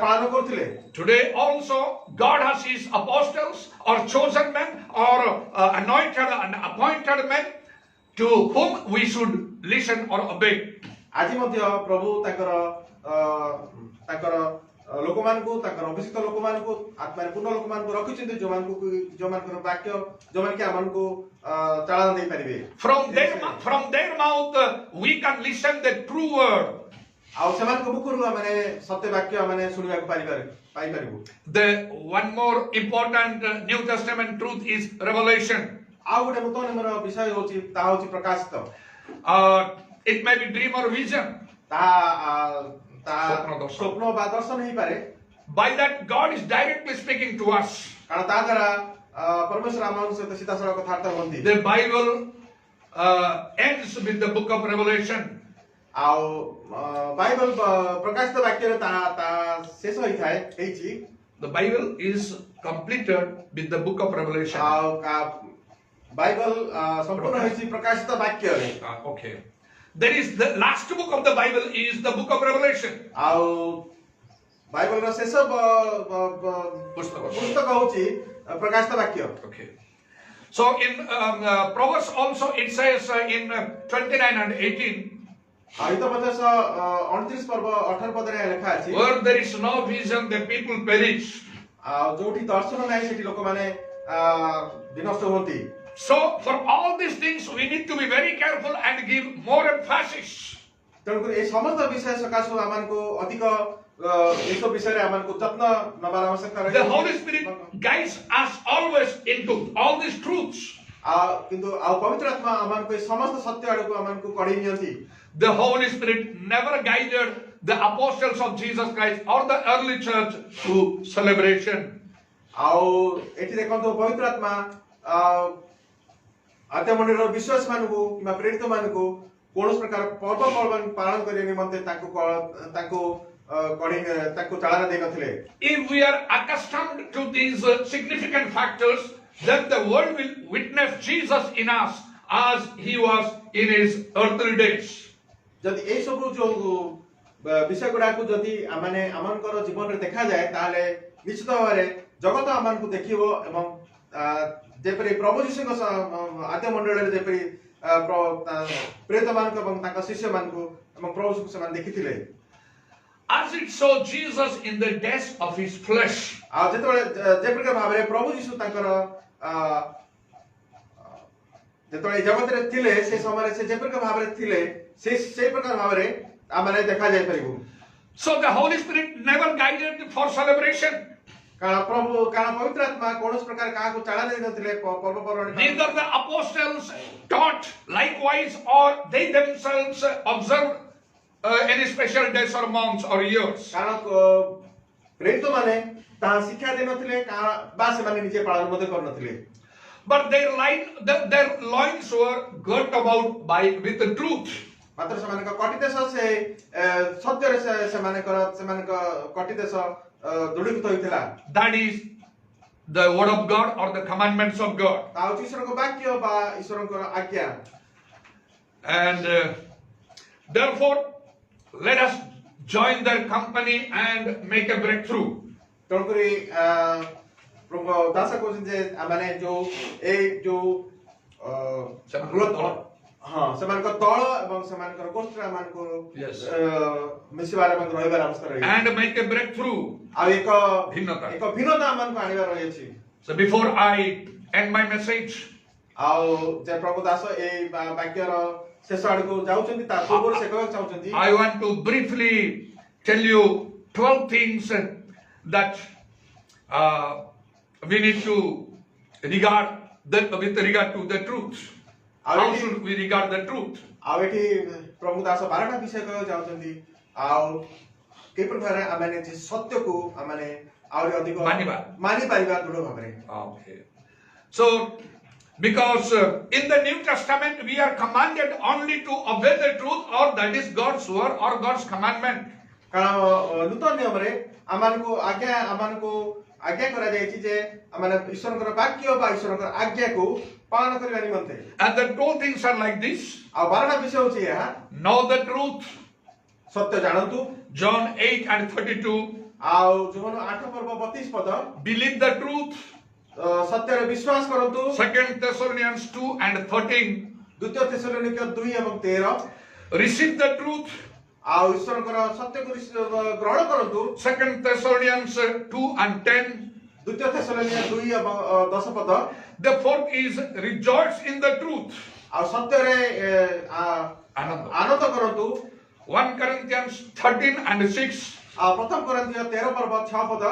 ପାଳନ କରୁଥିଲେ। Today also God has his apostles or chosen men or anointed and appointed men to whom we should listen or obey. ଆଜି ମଧ୍ୟ ପ୍ରଭୁ ତାଙ୍କର ଲୋକମାନଙ୍କୁ ତାଙ୍କର ଅଭିଷିକ୍ତ ଲୋକମାନଙ୍କୁ ଆତ୍ମାରେ ପୂର୍ଣ୍ଣ ଲୋକମାନଙ୍କୁ ରଖିଛନ୍ତି ଯୋଉମାନଙ୍କର ବାକ୍ୟ ଯୋଉମାନେ କି ଆମମାନଙ୍କୁ ଚାଳନା ଦେଇପାରିବେ। From their mouth we can listen the true word. ଆଉ ସେମାନଙ୍କ ମୁଖରୁ ମାନେ ସତ୍ୟ ବାକ୍ୟ ମାନେ ଶୁଣିବାକୁ ପାଇପାରିବୁ। The one more important New Testament truth is revelation. ଆଉ ଗୋଟେ ନୂତନ ନିୟମର ବିଷୟ ହେଉଛି ତାହା ହେଉଛି ପ୍ରକାଶିତ। It may be dream or vision. ତାହା ସ୍ୱପ୍ନ ବା ଦର୍ଶନ ହେଇପାରେ। By that God is directly speaking to us. କାରଣ ତା ଦ୍ୱାରା ପରମେଶ୍ୱର ଆମ ସହିତ ସିଧାସଳଖ କଥାବାର୍ତ୍ତା ହୁଅନ୍ତି। The Bible ends with the book of Revelation. ଆଉ ବାଇବଲ ପ୍ରକାଶିତ ବାକ୍ୟରେ ତା ଶେଷ ହେଇଛି। The Bible is completed with the book of Revelation. ଆଉ ବାଇବଲ ସମ୍ପୂର୍ଣ୍ଣ ହେଇଛି ପ୍ରକାଶିତ ବାକ୍ୟରେ। Okay. There is the last book of the Bible is the book of Revelation. ଆଉ ବାଇବଲର ଶେଷ ପୁସ୍ତକ ହେଉଛି ପ୍ରକାଶିତ ବାକ୍ୟ। Okay. So in Proverbs also it says in 29 and 18. ହିତୋପଦେଶ 29 ପର୍ବ 18 ପଦରେ ଲେଖା ଅଛି, Where there is no vision, the people perish. ଆଉ ଯୋଉଠି ଦର୍ଶନ ନାହିଁ ସେଠି ଲୋକମାନେ ବିନଷ୍ଟ ହୁଅନ୍ତି। So for all these things we need to be very careful and give more emphasis. ତେଣୁକରି এই ସମସ୍ତ ବିଷୟ ସକାଶୁ ଆମମାନଙ୍କୁ ଅଧିକ ଏସବୁ ବିଷୟରେ ଆମମାନଙ୍କୁ ଯତ୍ନ ନେବାର ଆବଶ୍ୟକତା ରହିଛି। The Holy Spirit guides us always into all these truths. କିନ୍ତୁ ଆଉ ପବିତ୍ର ଆତ୍ମା ଆମମାନଙ୍କୁ ଏ ସମସ୍ତ ସତ୍ୟ ଆଡକୁ ଆମମାନଙ୍କୁ କଢେଇ ନିଅନ୍ତି। The Holy Spirit never guided the apostles of Jesus Christ or the early church to celebration. ଆଉ ଏଠି ଦେଖନ୍ତୁ ପବିତ୍ର ଆତ୍ମା ଆଦ୍ୟ ମଣ୍ଡଳୀର ବିଶ୍ୱାସ ମାନଙ୍କୁ କିମ୍ବା ପ୍ରେରିତ ମାନଙ୍କୁ କୌଣସି ପ୍ରକାର ପର୍ବପର୍ବାଣି ପାଳନ କରିବା ନିମନ୍ତେ ତାଙ୍କୁ ଚାଳନା ଦେଇନଥିଲେ। If we are accustomed to these significant factors, then the world will witness Jesus in us as he was in his earthly days. ଯଦି এই ସବୁ ଯୋଉ ବିଷୟ ଗୁଡାକୁ ଯଦି ଆମଙ୍କର ଜୀବନରେ ଦେଖାଯାଏ ତାହେଲେ ନିଶ୍ଚିତ ଭାବରେ ଜଗତ ଆମମାନଙ୍କୁ ଦେଖିବ ଏବଂ ଯେପରି ପ୍ରଭୁ ଯୀଶୁଙ୍କ ଆଦ୍ୟ ମଣ୍ଡଳରେ ଯେପରି ପ୍ରେରିତମାନଙ୍କୁ ଏବଂ ତାଙ୍କ ଶିଷ୍ୟମାନଙ୍କୁ ଏବଂ ପ୍ରଭୁ ଯୀଶୁଙ୍କୁ ସେମାନେ ଦେଖିଥିଲେ। As it saw Jesus in the days of his flesh. ଆଉ ଯେତେବେଳେ ଯେପରି ଭାବରେ ପ୍ରଭୁ ଯୀଶୁ ତାଙ୍କର ଯେତେବେଳେ ଜଗତରେ ଥିଲେ ସେ ସମୟରେ ସେ ଯେପରି ଭାବରେ ଥିଲେ সেই ପ୍ରକାର ଭାବରେ ଆମେ ଦେଖା ଯାଇ ପାରିବୁ। So the Holy Spirit never guided for celebration. କାରଣ ପବିତ୍ର ଆତ୍ମା କୌଣସି ପ୍ରକାର କାହାକୁ ଚାଳନା ଦେଇନଥିଲେ ପର୍ବପର୍ବାଣି। Neither the apostles taught likewise or they themselves observed any special days or months or years. କାରଣ ପ୍ରେରିତ ମାନେ ତାହା ଶିକ୍ଷା ଦେଇନଥିଲେ ବା ସେମାନେ ନିଜେ ପାଳନ ମଧ୍ୟ କରିନଥିଲେ। But their loins were girt about with the truth. ମାତ୍ର ସେମାନଙ୍କ କଟିଦେଶ ସେ ସତ୍ୟରେ ସେମାନଙ୍କ କଟିଦେଶ ଦୃଢ଼ୀଭୂତ ହୋଇଥିଲା। That is the word of God or the commandments of God. ତା ହେଉଛି ଈଶ୍ୱରଙ୍କ ବାକ୍ୟ ବା ଈଶ୍ୱରଙ୍କର ଆଜ୍ଞା। And therefore let us join their company and make a breakthrough. ତେଣୁକରି ଦାସ କହୁଛନ୍ତି ଯେ ଆମେ ସେମାନଙ୍କ ଦଳ ଏବଂ ସେମାନଙ୍କର ଗୋଷ୍ଠୀ ମାନଙ୍କୁ ମିଶିବାର ଏବଂ ରହିବାର ଅବସ୍ଥା ରହିଛି। And make a breakthrough. ଆଉ ଏକ ଭିନ୍ନତା ଆମମାନଙ୍କୁ ଆଣିବାର ରହିଛି। So before I end my message, ଆଉ ଯେ ପ୍ରଭୁ ଦାସ ଏଇ ବାକ୍ୟର ଶେଷ ଆଡକୁ ଯାଉଛନ୍ତି ତା ପୂର୍ବରୁ ସେ କହିବାକୁ ଚାହୁଁଛନ୍ତି। I want to briefly tell you 12 things that we need to regard with regard to the truth. How should we regard the truth? ଆଉ ଏଠି ପ୍ରଭୁ ଦାସ 12ଟା ବିଷୟ କହିବାକୁ ଚାହୁଁଛନ୍ତି। ଆଉ କିପରି ଭାବରେ ଆମେ ଯେ ସତ୍ୟକୁ ଆମେ ଆହୁରି ଅଧିକ ମାନି ପାରିବା ଦୃଢ଼ ଭାବରେ। Okay. So because in the New Testament we are commanded only to obey the truth, or that is God's word or God's commandment. କାରଣ ନୂତନ ନିୟମରେ ଆମମାନଙ୍କୁ ଆଜ୍ଞା କରାଯାଇଛି ଯେ ଆମେ ଈଶ୍ୱରଙ୍କର ବାକ୍ୟ ବା ଈଶ୍ୱରଙ୍କର ଆଜ୍ଞାକୁ ପାଳନ କରିବା ନିମନ୍ତେ। And the two things are like this. ଆଉ 12ଟା ବିଷୟ ହେଉଛି ଏହା। Know the truth. ସତ୍ୟ ଜାଣନ୍ତୁ। John 8 and 32. ଆଉ ଯୋହନ 8 ପର୍ବ 32 ପଦ। Believe the truth. ସତ୍ୟରେ ବିଶ୍ୱାସ କରନ୍ତୁ। 2 Thessalonians 2 and 13. ଦ୍ୱିତୀୟ ତେସଲୋନିକ 2 ଏବଂ 13। Receive the truth. ଆଉ ଈଶ୍ୱରଙ୍କର ସତ୍ୟକୁ ଗ୍ରହଣ କରନ୍ତୁ। 2 Thessalonians 2 and 10. ଦ୍ୱିତୀୟ ତେସଲୋନିକ 2 ଏବଂ 10 ପଦ। The fourth is rejoice in the truth. ଆଉ ସତ୍ୟରେ ଆନନ୍ଦ କରନ୍ତୁ। 1 Corinthians 13 and 6. प्रथम कोरिन्थीय 13 पर्व 6 पद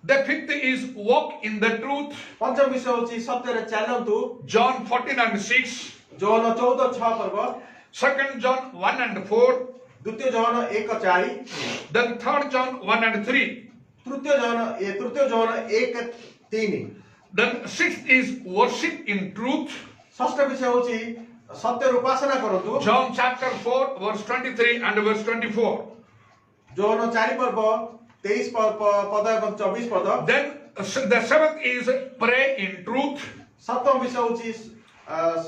The fifth is walk in the truth. पंचम विषय होची सत्यरे चालन्तु John 14 and 6. जोहन 14 6 पर्व 2 John 1 and 4. द्वितीय जोहन 1 4 Then 3 John 1 and 3. तृतीय Johan 1 3 Then sixth is worship in truth. षष्ठ विषय होची सत्य उपासना करन्तु John chapter 4 verse 23 and verse 24. Johan 4 पर्व 23 पद एवं 24 पद Then the seventh is pray in truth. सप्तम विषय होची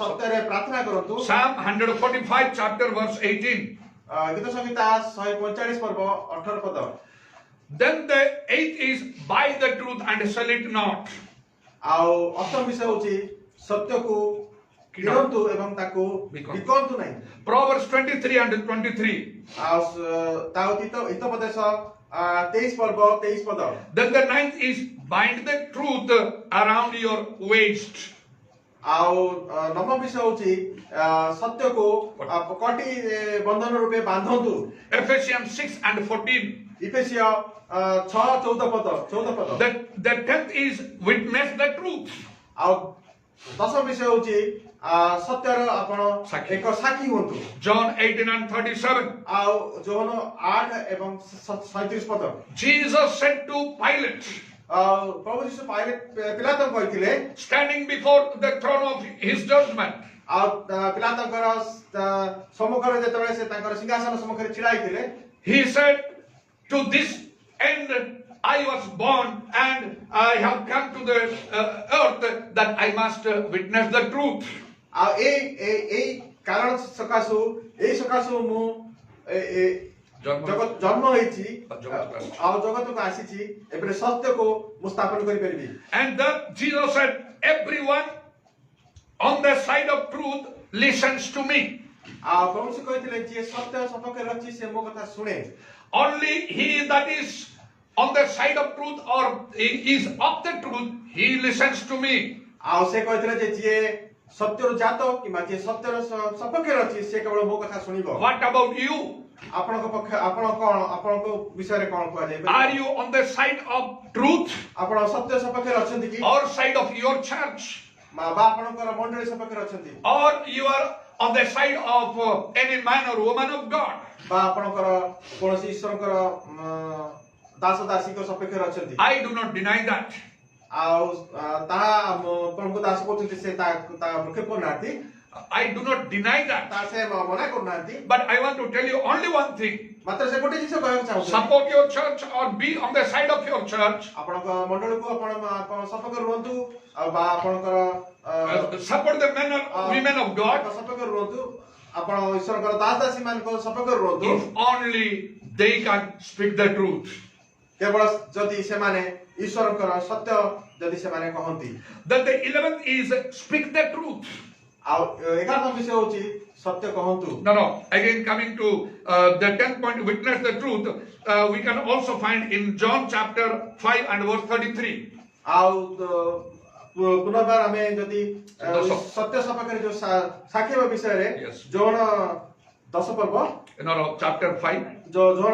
सत्यरे प्रार्थना करन्तु Psalm 145 chapter verse 18. गीत संहिता 145 पर्व 18 पद Then the eighth is buy the truth and sell it not. आउ अष्टम विषय होची सत्य को किनन्तु एवं ताको बिकन्तु नै Proverbs 23 and 23. आउ ताउतित हितोपदेश 23 पर्व 23 पद Then the ninth is bind the truth around your waist. आउ नवम विषय होची सत्य को कटी बंधन रूपे बांधन्तु Ephesians 6 and 14. इफेसिय 6:14 पद The tenth is witness the truth. आउ दशम विषय होची सत्य र आपण साक्षी। एक साक्षी हुन्तु John 18 and 37. आउ जोहन 8 एवं 37 पद Jesus said to Pilate, Prabhu Yeshu पिलातम कहिथिले standing before the throne of his judgment, आउ पिलातमकर सम्मुखरे जेतबेले से तांकर सिंहासन सम्मुखरे छिड़ाइथिले he said, to this end I was born and I have come to the earth that I must witness the truth. आ ए कारण सकासु ए सकासु मु जगत जन्म होइछि आ जगत को आसीछि एबे सत्य को मु स्थापन करि परिबि And that Jesus said, everyone on the side of truth listens to me. आ प्रभु से कहिथिले जे सत्य सपके रछि से मो कथा सुने Only he that is on the side of truth or is of the truth, he listens to me. आ से कहिथिले जे जे सत्य र जातो कि मा जे सत्य र सपके रछि से केवल मो कथा सुनिबो What about you? आपनको पक्ष आपण कोन आपनको विषय रे कोन कहै जाय Are you on the side of truth आपण सत्य सपके रछन्ति कि or side of your church? मा बा आपनकर मंडली सपके रछन्ति Or you are on the side of any man or woman of God? बा आपनकर कोनसी ईश्वरकर दास दासी को सपके रछन्ति I do not deny that. आउ ता प्रभु दास कोथि से ता मुखे नाती I do not deny that. ता से मना करनाती But I want to tell you only one thing. मात्र से गोटे जिंस कहक चाहू Support your church or be on the side of your church. आपनकर मंडली को आपण सपके रहंतु बा आपनकर Support the men or women of God. सपके रहंतु आपण ईश्वरकर दास दासी मान को सपके रहंतु If only they can speak the truth. केवल जदि से माने ईश्वरकर सत्य जदि से माने कहंती Then the 11th is speak the truth. आ 11 विषय होची सत्य कहंतु No. Again, coming to the 10th point, witness the truth. We can also find in John chapter 5 and verse 33. आउ पुनर्बार हमें जदि सत्य सपके जो साखी विषय रे Yes. जोन 10 पर्व No, chapter 5, जो जोन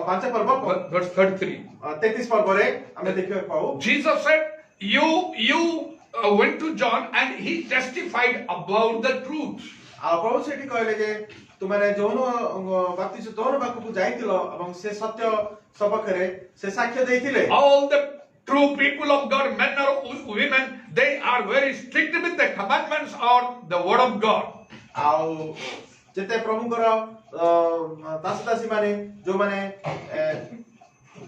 5 पर्व verse 33. 33 पर्व रे हमें देखियो पाऊ Jesus said, you went to John and he testified about the truth. आ प्रभु सेठी कहले जे तुमने जोन बप्तिस्म जोन बाकु जाइतिलो एवं से सत्य सपके रे से साक्ष्य देइतिले All the true people of God, men or women, they are very strict with the commandments or the word of God. आउ जेते प्रभुकर दास दासी माने जो माने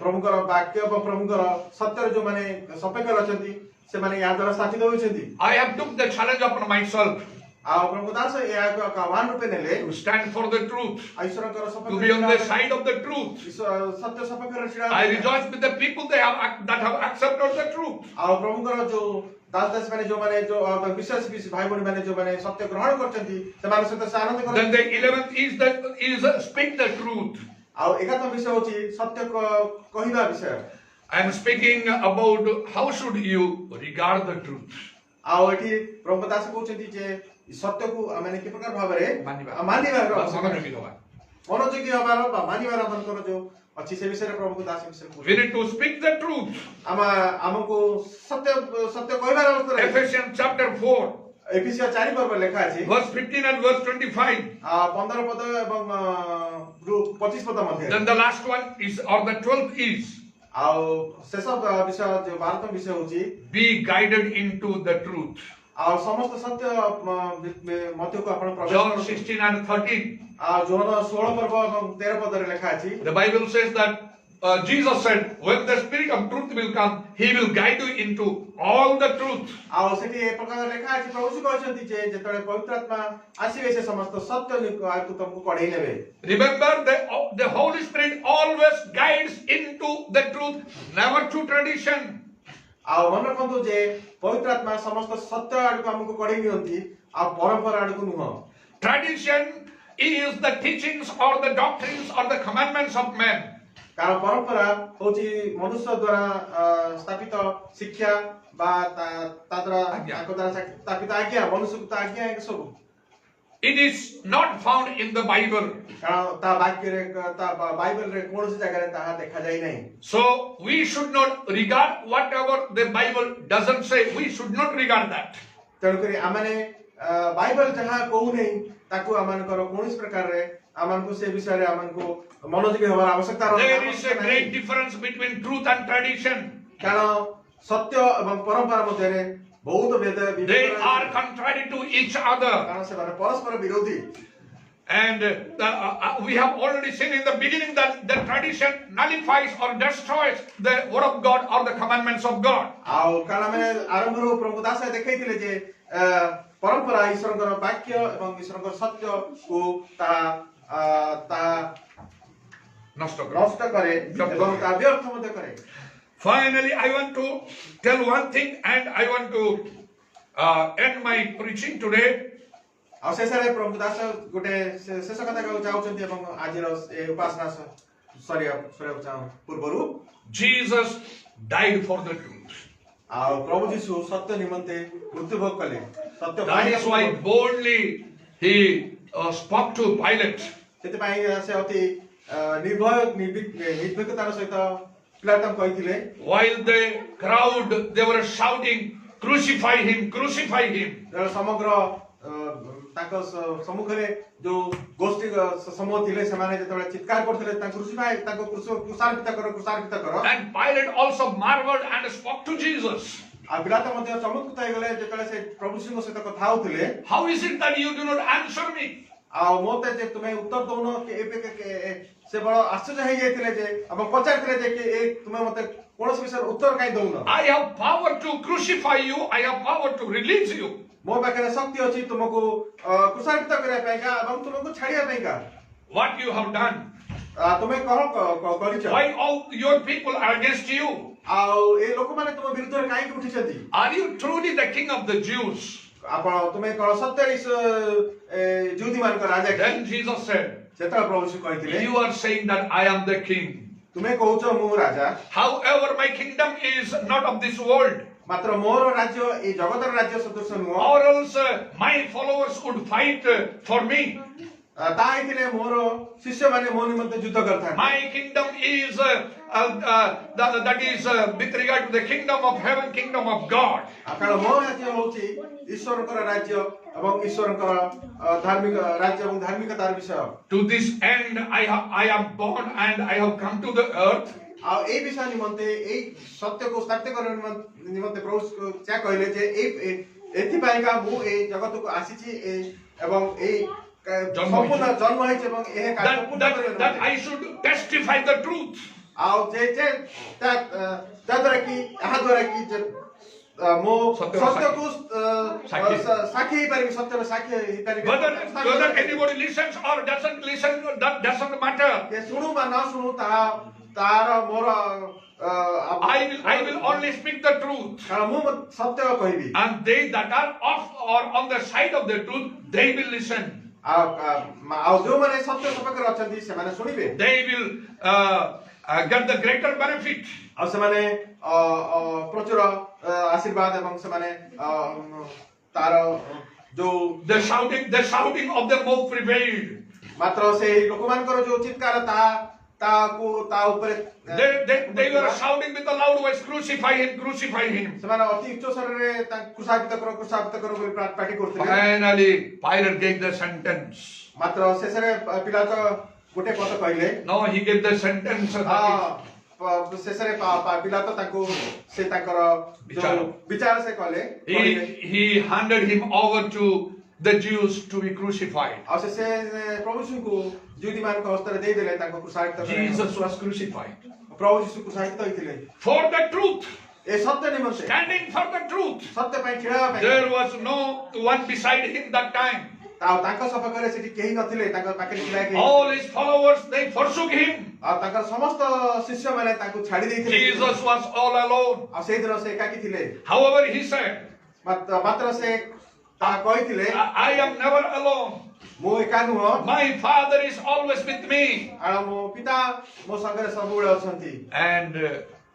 प्रभुकर वाक्य प्रभुकर सत्य जो माने सपके रचंती से माने या द्वारा साक्षी दउछंती I have took the challenge upon myself आ प्रभु दास या को आह्वान रूपे नेले to stand for the truth, ईश्वरकर to सपके be on the side of the truth. सत्य सपके रचिरा I rejoice with the people that have accepted the truth. आ प्रभुकर जो दास दासी माने जो विश्वासी भाई बहन माने जो माने सत्य ग्रहण करचंती से माने सत्य आनंद कर Then the 11th is speak the truth. आ 11 विषय होची सत्य कहिबा विषय I am speaking about how should you regard the truth. आ एठी प्रभु दास कहउछंती जे सत्य को माने कि प्रकार भाबरे मानिबा। मानिबा बस मने रखि दबा। मनोयोगी हबार बा मानिबार मनकर जो अच्छी से विषय प्रभु दास विषय We need to speak the truth. हमको सत्य सत्य कहबार अवसर Ephesians chapter 4, एफिसिया 4 पर्व लेखा अछि verse 15 and verse 25. 15 पद एवं 25 पद मध्ये Then the last one is, or the 12th is, आउ शेष विषय जो 12 विषय होची be guided into the truth. आउ समस्त सत्य मध्य को आपण प्रवेश John करू। 16 and 13. जोहन 16 पर्व एवं 13 पद रे लेखा अछि The Bible says that Jesus said, when the Spirit of truth will come, He will guide you into all the truth. आउ सेठी ए प्रकार लेखा अछि प्रभु जी कहछन्ती जे जेतळे पवित्र आत्मा आसीबे से समस्त सत्य निको तुमको कढै नेबे। Remember, the Holy Spirit always guides into the truth, never to tradition. आउ मन रखंतु जे पवित्र आत्मा समस्त सत्य आडको हमको कढै नियंती आ परंपरा आडको नुह। Tradition is the teachings or the doctrines or the commandments of men. कारण परंपरा होची मनुष्य द्वारा स्थापित शिक्षा बा ता द्वारा आको द्वारा स्थापित आज्ञा मनुष्य को आज्ञा है सब। It is not found in the Bible. कारण ता वाक्य रे ता बाइबल रे कोनोसी जगह रे ताहा देखा जाय नहीं। So we should not regard whatever the Bible doesn't say. We should not regard that. तेणु करी आमाने बाइबल जहाँ कहू नहीं ताकू आमान करो कोनोसी प्रकार रे आमान को से विषय रे आमान को मनोयोगी होबार आवश्यकता रहै। There is a great difference between truth and tradition. कारण सत्य एवं परंपरा मध्ये रे बहुत भेद They are contrary to each other. कारण से माने परस्पर विरोधी। And we have already seen in the beginning that the tradition nullifies or destroys the word of God or the commandments of God. आउ कारण में आरंभ रो प्रभु दास देखैतिले जे परंपरा ईश्वरकर वाक्य एवं ईश्वरकर सत्य को ता नष्ट करे एवं ता व्यर्थ मध्ये करे। Finally, I want to tell one thing, and I want to end my preaching today. आ शेषरे प्रभु दास गोटे शेष कथा कहू चाहउछन्ती एवं आजिर ए उपासना सरिया चाहू पूर्वरु Jesus died for the truth. आ प्रभु यीशु सत्य निमन्ते मृत्युभोग कले सत्य That is why boldly he spoke to Pilate. ସେଥିପାଇଁ ସେ ଅତି ନିର୍ଭୟ ନିର୍ଭୀକତାର ସହିତ ପିଲାତଙ୍କୁ କହିଥିଲେ। While the crowd, they were shouting, crucify him, crucify him. समग्र ताको सम्मुखरे जो गोष्ठी समूह थिले सेमाने जेतबे चित्कार करथिले ता क्रूसिफाई ताको क्रूसार्पित करो। And Pilate also marveled and spoke to Jesus. आ पिलात मध्ये चमत्कृत हे गले जेतले से प्रभु सिंह सहित कथा होथिले। How is it that you do not answer me? आ मोते जे तुमे उत्तर दोनो के एपे के से बड़ आश्चर्य हे जायतिले जे अब पचारतिले जे कि ए तुमे मते कोनोस विषय उत्तर काई दउनो। I have power to crucify you, I have power to release you. मो पाखरे शक्ति अछि तुमको क्रूसार्पित करे पैका एवं तुमको छाड़िया Paika. What you have done? तुमे कह करिछ। Why all your people are against you? आउ ए लोक माने तुम विरुद्ध रे काई उठिछथि? Are you truly the king of the Jews? आपण तुमे कह सत्य इस यहूदी मान का राजा। Then Jesus said, जेतरा प्रभु से कहिथिले you are saying that I am the king. तुमे कहउछ मु राजा। However, my kingdom is not of this world. मात्र मोर राज्य ए जगतर राज्य सदृश नुह। Or else my followers would fight for me. ताइथिले मोर शिष्य माने मो निमन्ते युद्ध करथान। My kingdom is that is with regard to the kingdom of heaven, kingdom of God. कारण मो राज्य होछि ईश्वरकर राज्य एवं ईश्वरकर धार्मिक राज्य एवं धार्मिकतार विषय। To this end I am born and I have come to the earth. आ ए विषय निमन्ते ए सत्य को स्थापित गर्न निमन्ते प्रभु क्या कहले जे ए एथिपाई का मु ए जगत को आसीछि एवं ए सम्पूर्ण जन्म है एवं ए कार्य that I should testify the truth. आउ जे द्वारा कि यहाँ द्वारा कि मो सत्य को साक्षी पारि सत्य साक्षी पारि। Whether anybody listens or doesn't listen, that doesn't matter. के सुनु वा न सुनु तार मोर I will only speak the truth. कारण मु सत्य कहिबी। And they that are off or on the side of the truth, they will listen. आ जो माने सत्य सपकर अछंती से माने सुनिबे। They will get the greater benefit. आ से माने प्रचुर आशीर्वाद एवं से माने तार जो the shouting of the mob prevailed. मात्र से लोकमानकर जो चित्कार ता ऊपर They were shouting with a loud voice, crucify him, crucify him. ସେମାନେ ଅତି ଉଚ୍ଚ ସ୍ୱରରେ କ୍ରୁଶାବିତ କର ବୋଲି ପାଟି କରୁଥିଲେ। Finally, Pilate gave the sentence. ମାତ୍ର ଶେଷରେ ପିଲାତ ଗୋଟେ ପଦ କହିଲେ। No, he gave the sentence. ଶେଷରେ ପିଲାତ ତାଙ୍କୁ ସେ ତାଙ୍କର ବିଚାର ସେ କଲେ। He handed him over to the Jews to be crucified. ଆଉ ସେ ପ୍ରଭୁ ଯୀଶୁଙ୍କୁ ଯୁଦି ମାନଙ୍କ ହସ୍ତରେ ଦେଇଦେଲେ ତାଙ୍କୁ କ୍ରୁଶାବିତ କଲେ। Jesus was crucified. ପ୍ରଭୁ ଯୀଶୁ କ୍ରୁଶାବିତ ହୋଇଥିଲେ। For the truth. ଏ ସତ୍ୟ ନିମନ୍ତେ। Standing for the truth. ସତ୍ୟ ପାଇଁ ଛିଡ଼ା ହେବା ପାଇଁ। There was no one beside him that time. ଆଉ ତାଙ୍କ ସପକ୍ଷରେ ସେଠି କେହି ନଥିଲେ ତାଙ୍କ ପାଖରେ ଛିଡ଼ା ହେଇକି। All his followers, they forsook him. ଆଉ ତାଙ୍କର ସମସ୍ତ ଶିଷ୍ୟମାନେ ତାଙ୍କୁ ଛାଡ଼ି ଦେଇଥିଲେ। Jesus was all alone. ଆଉ ସେଇଦିନ ସେ ଏକାକୀ ଥିଲେ। However, he said, ମାତ୍ର ସେ ତାହା କହିଥିଲେ, I am never alone. ମୁଁ ଏକା ନୁହଁ। My Father is always with me. ଆଉ ମୋ ପିତା ମୋ ସାଙ୍ଗରେ ସବୁବେଳେ ଅଛନ୍ତି। And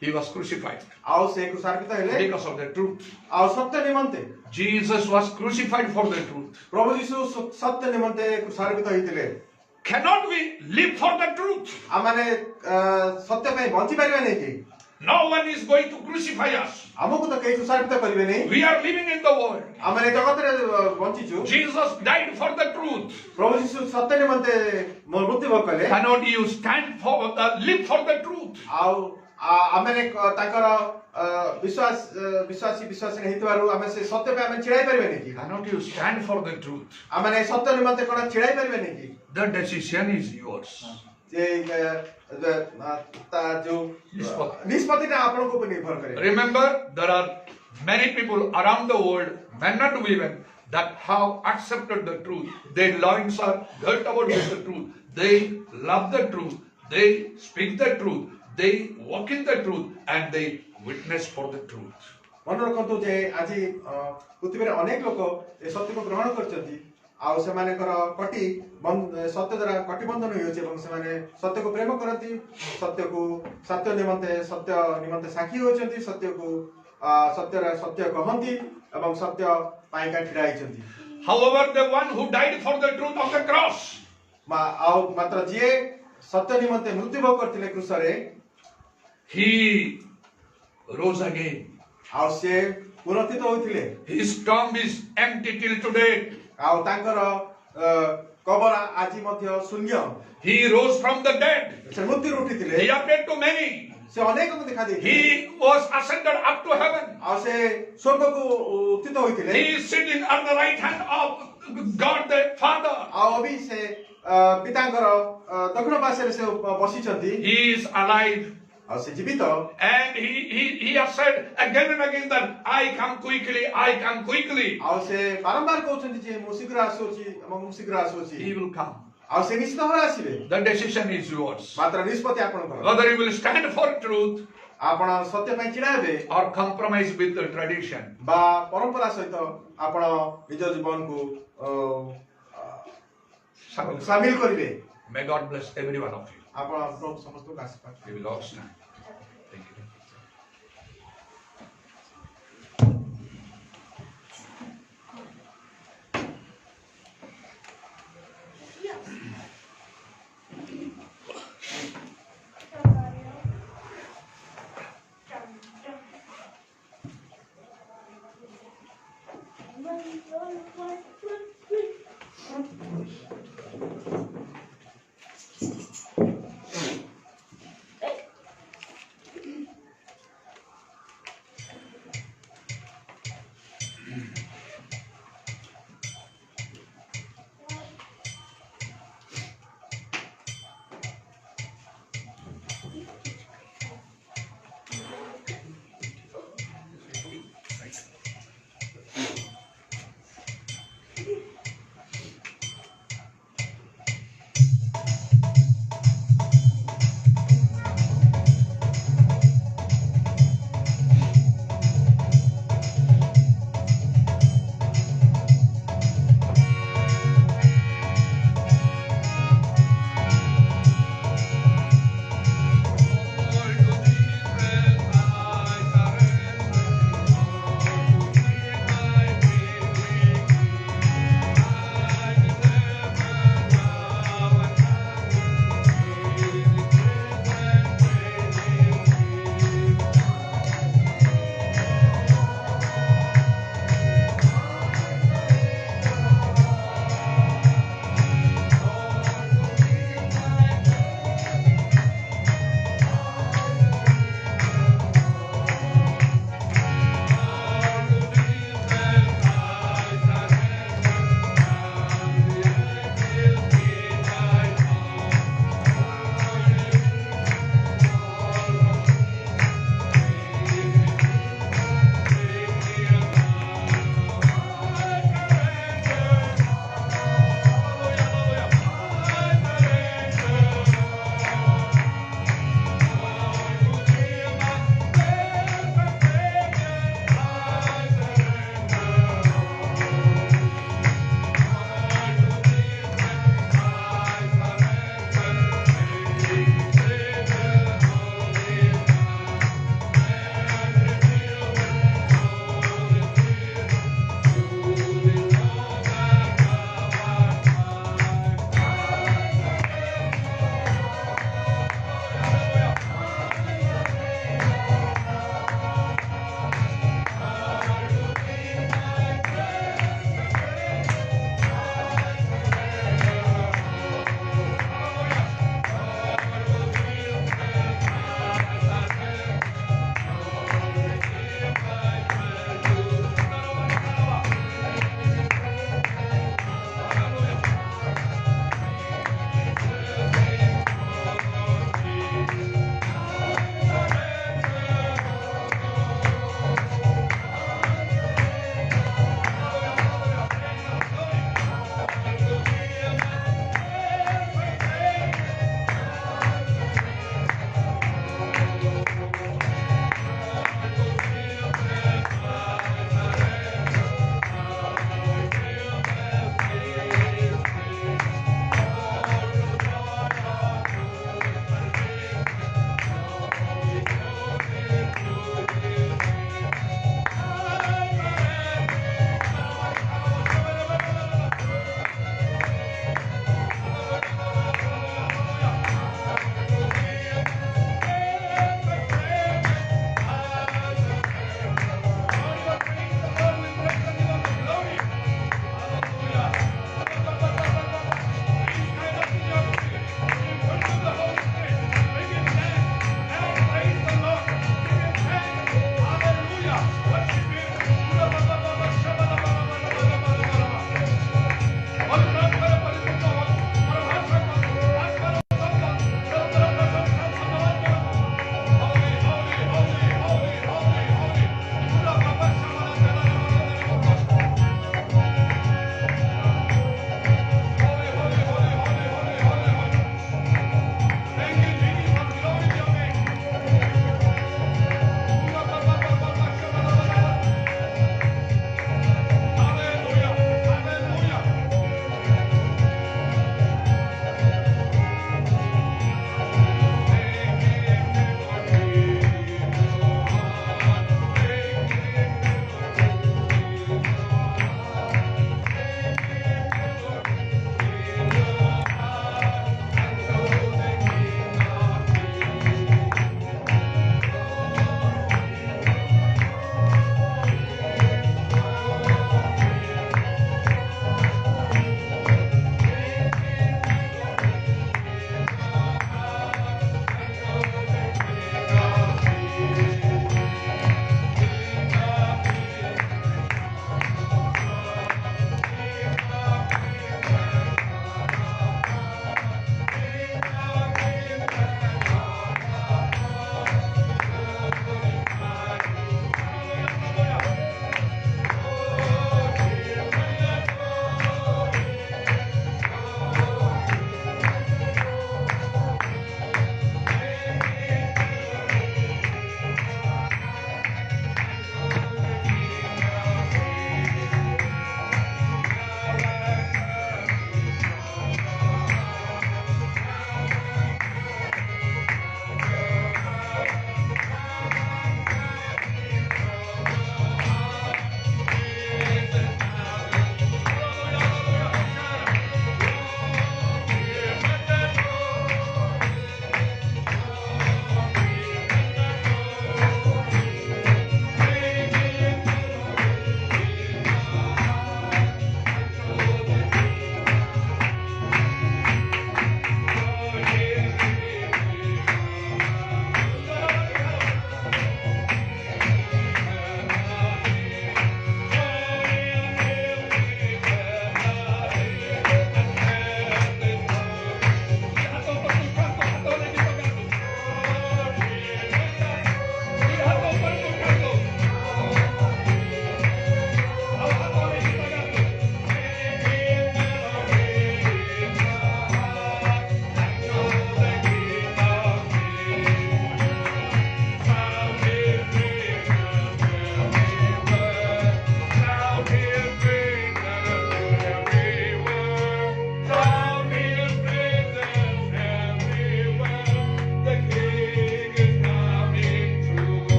he was crucified ଆଉ ସେ କ୍ରୁଶାବିତ ହେଲେ because of the truth. ଆଉ ସତ୍ୟ ନିମନ୍ତେ। Jesus was crucified for the truth. ପ୍ରଭୁ ଯୀଶୁ ସତ୍ୟ ନିମନ୍ତେ କ୍ରୁଶାବିତ ହୋଇଥିଲେ। Cannot we live for the truth? ଆମମାନେ ସତ୍ୟ ପାଇଁ ବଞ୍ଚି ପାରିବା ନାହିଁ କି? No one is going to crucify us. ଆମକୁ ତ କେହି କ୍ରୁଶାବିତ କରିବେ ନାହିଁ। We are living in the world. ଆମେ ଜଗତରେ ବଞ୍ଚିଛୁ। Jesus died for the truth. ପ୍ରଭୁ ଯୀଶୁ ସତ୍ୟ ନିମନ୍ତେ ମୃତ୍ୟୁବରଣ କଲେ। Cannot you stand for live for the truth? ଆଉ ଆମେ ତାଙ୍କର ବିଶ୍ୱାସୀ ହେଇଥିବାରୁ ଆମେ ସେ ସତ୍ୟ ପାଇଁ ଆମେ ଛିଡ଼ା ହେଇପାରିବାନି କି? Cannot you stand for the truth? ଆମେ ସତ୍ୟ ନିମନ୍ତେ କ'ଣ ଛିଡ଼ା ହେଇପାରିବାନି କି? The decision is yours. ନିଷ୍ପତ୍ତିଟା ଆପଣଙ୍କ ଉପରେ ନିର୍ଭର କରେ। Remember, there are many people around the world, men and women, that have accepted the truth. Their loins are girt about with the truth. They love the truth. They speak the truth. They walk in the truth, and they witness for the truth. ମନେ ରଖନ୍ତୁ ଯେ ଆଜି ପୃଥିବୀରେ ଅନେକ ଲୋକ ଏ ସତ୍ୟକୁ ଗ୍ରହଣ କରିଛନ୍ତି। ଆଉ ସେମାନଙ୍କର ସତ୍ୟ ଦ୍ୱାରା କଟିବନ୍ଧନ ହୋଇଅଛି ଏବଂ ସେମାନେ ସତ୍ୟକୁ ପ୍ରେମ କରନ୍ତି, ସତ୍ୟ ନିମନ୍ତେ ସାକ୍ଷୀ ହେଉଛନ୍ତି, ସତ୍ୟ କହନ୍ତି ଏବଂ ସତ୍ୟ ପାଇଁକା ଛିଡ଼ା ହେଇଛନ୍ତି। However, the one who died for the truth on the cross, ଆଉ ମାତ୍ର ଯିଏ ସତ୍ୟ ନିମନ୍ତେ ମୃତ୍ୟୁବରଣ କରିଥିଲେ କ୍ରୁଶରେ, he rose again. ଆଉ ସେ ପୁନରୁତ୍ଥିତ ହୋଇଥିଲେ। His tomb is empty till today. ଆଉ ତାଙ୍କର କବର ଆଜି ମଧ୍ୟ ଶୂନ୍ୟ। He rose from the dead. ସେ ମୃତ୍ୟୁରୁ ଉଠିଥିଲେ। He appeared to many. ସେ ଅନେକଙ୍କୁ ଦେଖା ଦେଇଥିଲେ। He was ascended up to heaven. ଆଉ ସେ ସ୍ୱର୍ଗକୁ ଉତ୍ଥିତ ହୋଇଥିଲେ। He is sitting at the right hand of God the Father. ଆଉ ଅବି ସେ ପିତାଙ୍କର ଦକ୍ଷିଣ ପାର୍ଶ୍ୱରେ ସେ ବସିଛନ୍ତି। He is alive. ଆଉ ସେ ଜୀବିତ। And he has said again and again that I come quickly, I come quickly. ଆଉ ସେ ବାରମ୍ବାର କହୁଛନ୍ତି ଯେ ମୁଁ ଶୀଘ୍ର ଆସୁଅଛି ଏବଂ ମୁଁ ଶୀଘ୍ର ଆସୁଅଛି। He will come. ଆଉ ସେ ନିଶ୍ଚିତ ଭାବରେ ଆସିବେ। The decision is yours. ମାତ୍ର ନିଷ୍ପତ୍ତି ଆପଣଙ୍କର। Whether you will stand for truth ଆପଣ ସତ୍ୟ ପାଇଁ ଛିଡ଼ା ହେବେ or compromise with the tradition. ବା ପରମ୍ପରା ସହିତ ଆପଣ ନିଜ ଜୀବନକୁ ସାମିଲ କରିବେ। May God bless every one of you. ଆପଣ ପ୍ରଭୁ ସମସ୍ତଙ୍କୁ ଆଶୀର୍ବାଦ। We will all stand. Thank you.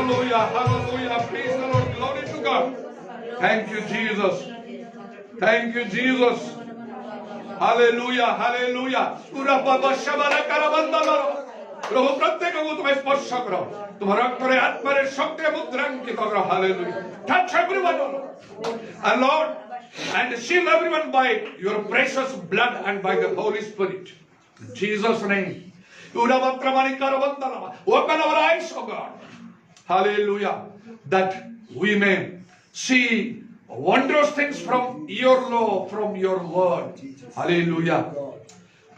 Hallelujah, hallelujah. Praise the Lord. Glory to God. Thank you, Jesus. Thank you, Jesus. Hallelujah, hallelujah. पूरा बाबा शबारा करबंदलो प्रभु प्रत्येक को तुम्हें स्पर्श करो तुम्हारा रक्तरे आत्मारे शक्ति मुद्रांकित करो hallelujah touch everyone and Lord and shield everyone by your precious blood and by the Holy Spirit in Jesus name पूरा बत्रमानी करबंदलो open our eyes oh God hallelujah that we may see wondrous things from your law from your word hallelujah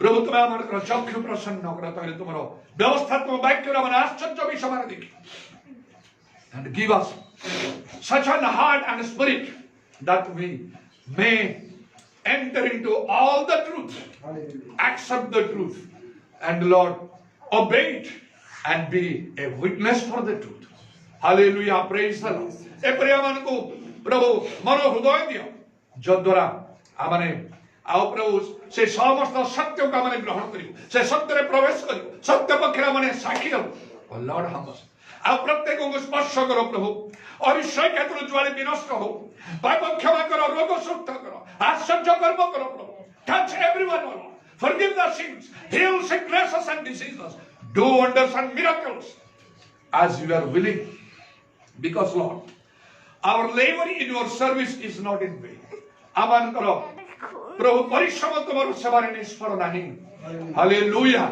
प्रभु तुम्हें हमारे चक्षु प्रसन्न करो ताकि तुम्हारा व्यवस्थात्मक वाक्य रे हमारे आश्चर्य विषय हमारे देखी and give us such a heart and spirit that we may enter into all the truth accept the truth and Lord obey it and be a witness for the truth hallelujah praise the Lord ए प्रियमान को प्रभु मनो हृदय दियो जद्वारा आमने आओ प्रभु से समस्त सत्य को आमने ग्रहण करियो से सत्य रे प्रवेश करियो सत्य पक्षरे आमने साक्षी हो ओ लॉर्ड हमस आओ प्रत्येक को स्पर्श करो प्रभु और इस क्षेत्र ज्वाले विनष्ट हो पाप क्षमा करो रोग सुक्त करो आश्चर्य कर्म करो प्रभु touch everyone Lord forgive the sins heal sicknesses and diseases do wonders and miracles as you are willing because Lord our labor in your service is not in vain aman karo प्रभु परिश्रम तुम्हारे सेवारे निष्फल नहीं hallelujah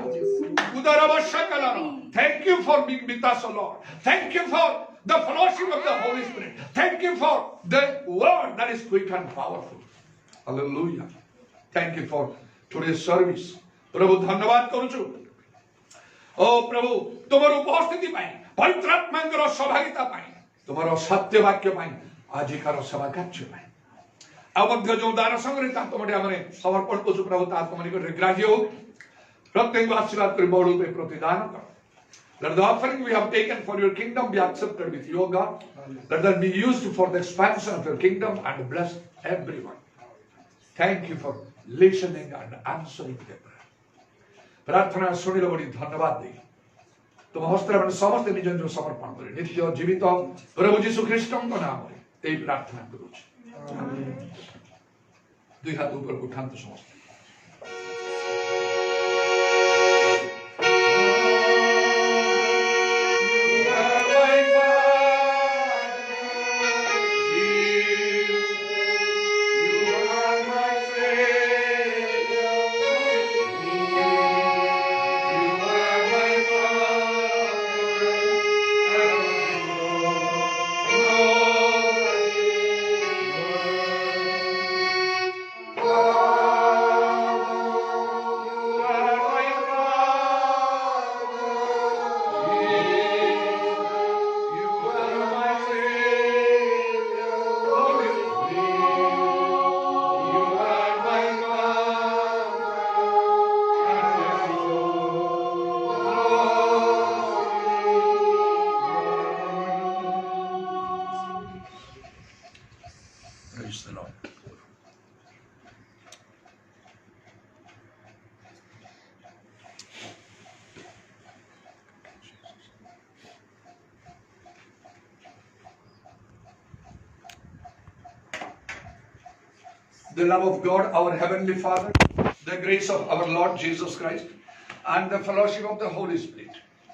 उदारवशकला thank you for being with us Lord thank you for the fellowship of the Holy Spirit thank you for the word that is quick and powerful hallelujah thank you for today's service प्रभु धन्यवाद करूछु ओ प्रभु तुम्हारे उपस्थिति पाई पवित्र आत्मांकर सहभागिता पाई तुम्हारे सत्य वाक्य पाई आजिकार सभा कार्य पाई अब मध्य जो दान संग्रह तात्मटे हमने समर्पण को प्रभु तात्मनि को ग्राह्य हो प्रत्येक आशीर्वाद कर बड़ो पे प्रतिदान करो let the offering we have taken for your kingdom be accepted with you God let that be used for the expansion of your kingdom and bless everyone thank you for listening and answering the prayer प्रार्थना सुनिलो बड़ी धन्यवाद दे तुम हस्ते में समस्त निज निज समर्पण करे नित्य जीवित प्रभु यीशु ख्रीष्टଙ୍କ नामରେ এই प्रार्थना करूछु दुई हाथ ऊपर उठाते समस्त Praise the Lord. The love of God, our Heavenly Father, the grace of our Lord Jesus Christ, and the fellowship of the Holy Spirit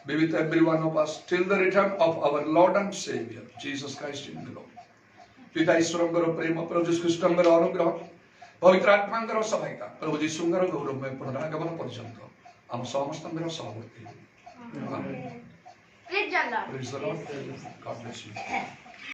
be with every one of us till the return of our Lord and Savior, Jesus Christ in glory. पिता ईश्वरଙ୍କର ପ୍ରେମ ପ୍ରଭୁ ଯୀଶୁ ଖ୍ରୀଷ୍ଟଙ୍କର ଅନୁଗ୍ରହ ପବିତ୍ର ଆତ୍ମାଙ୍କର ସହାୟତା ପ୍ରଭୁ ଯୀଶୁଙ୍କର ଗୌରବମୟ ପୁନରାଗମନ ପର୍ଯ୍ୟନ୍ତ ଆମ ସମସ୍ତଙ୍କର ସହବର୍ତ୍ତୀ Praise the Lord. God bless you.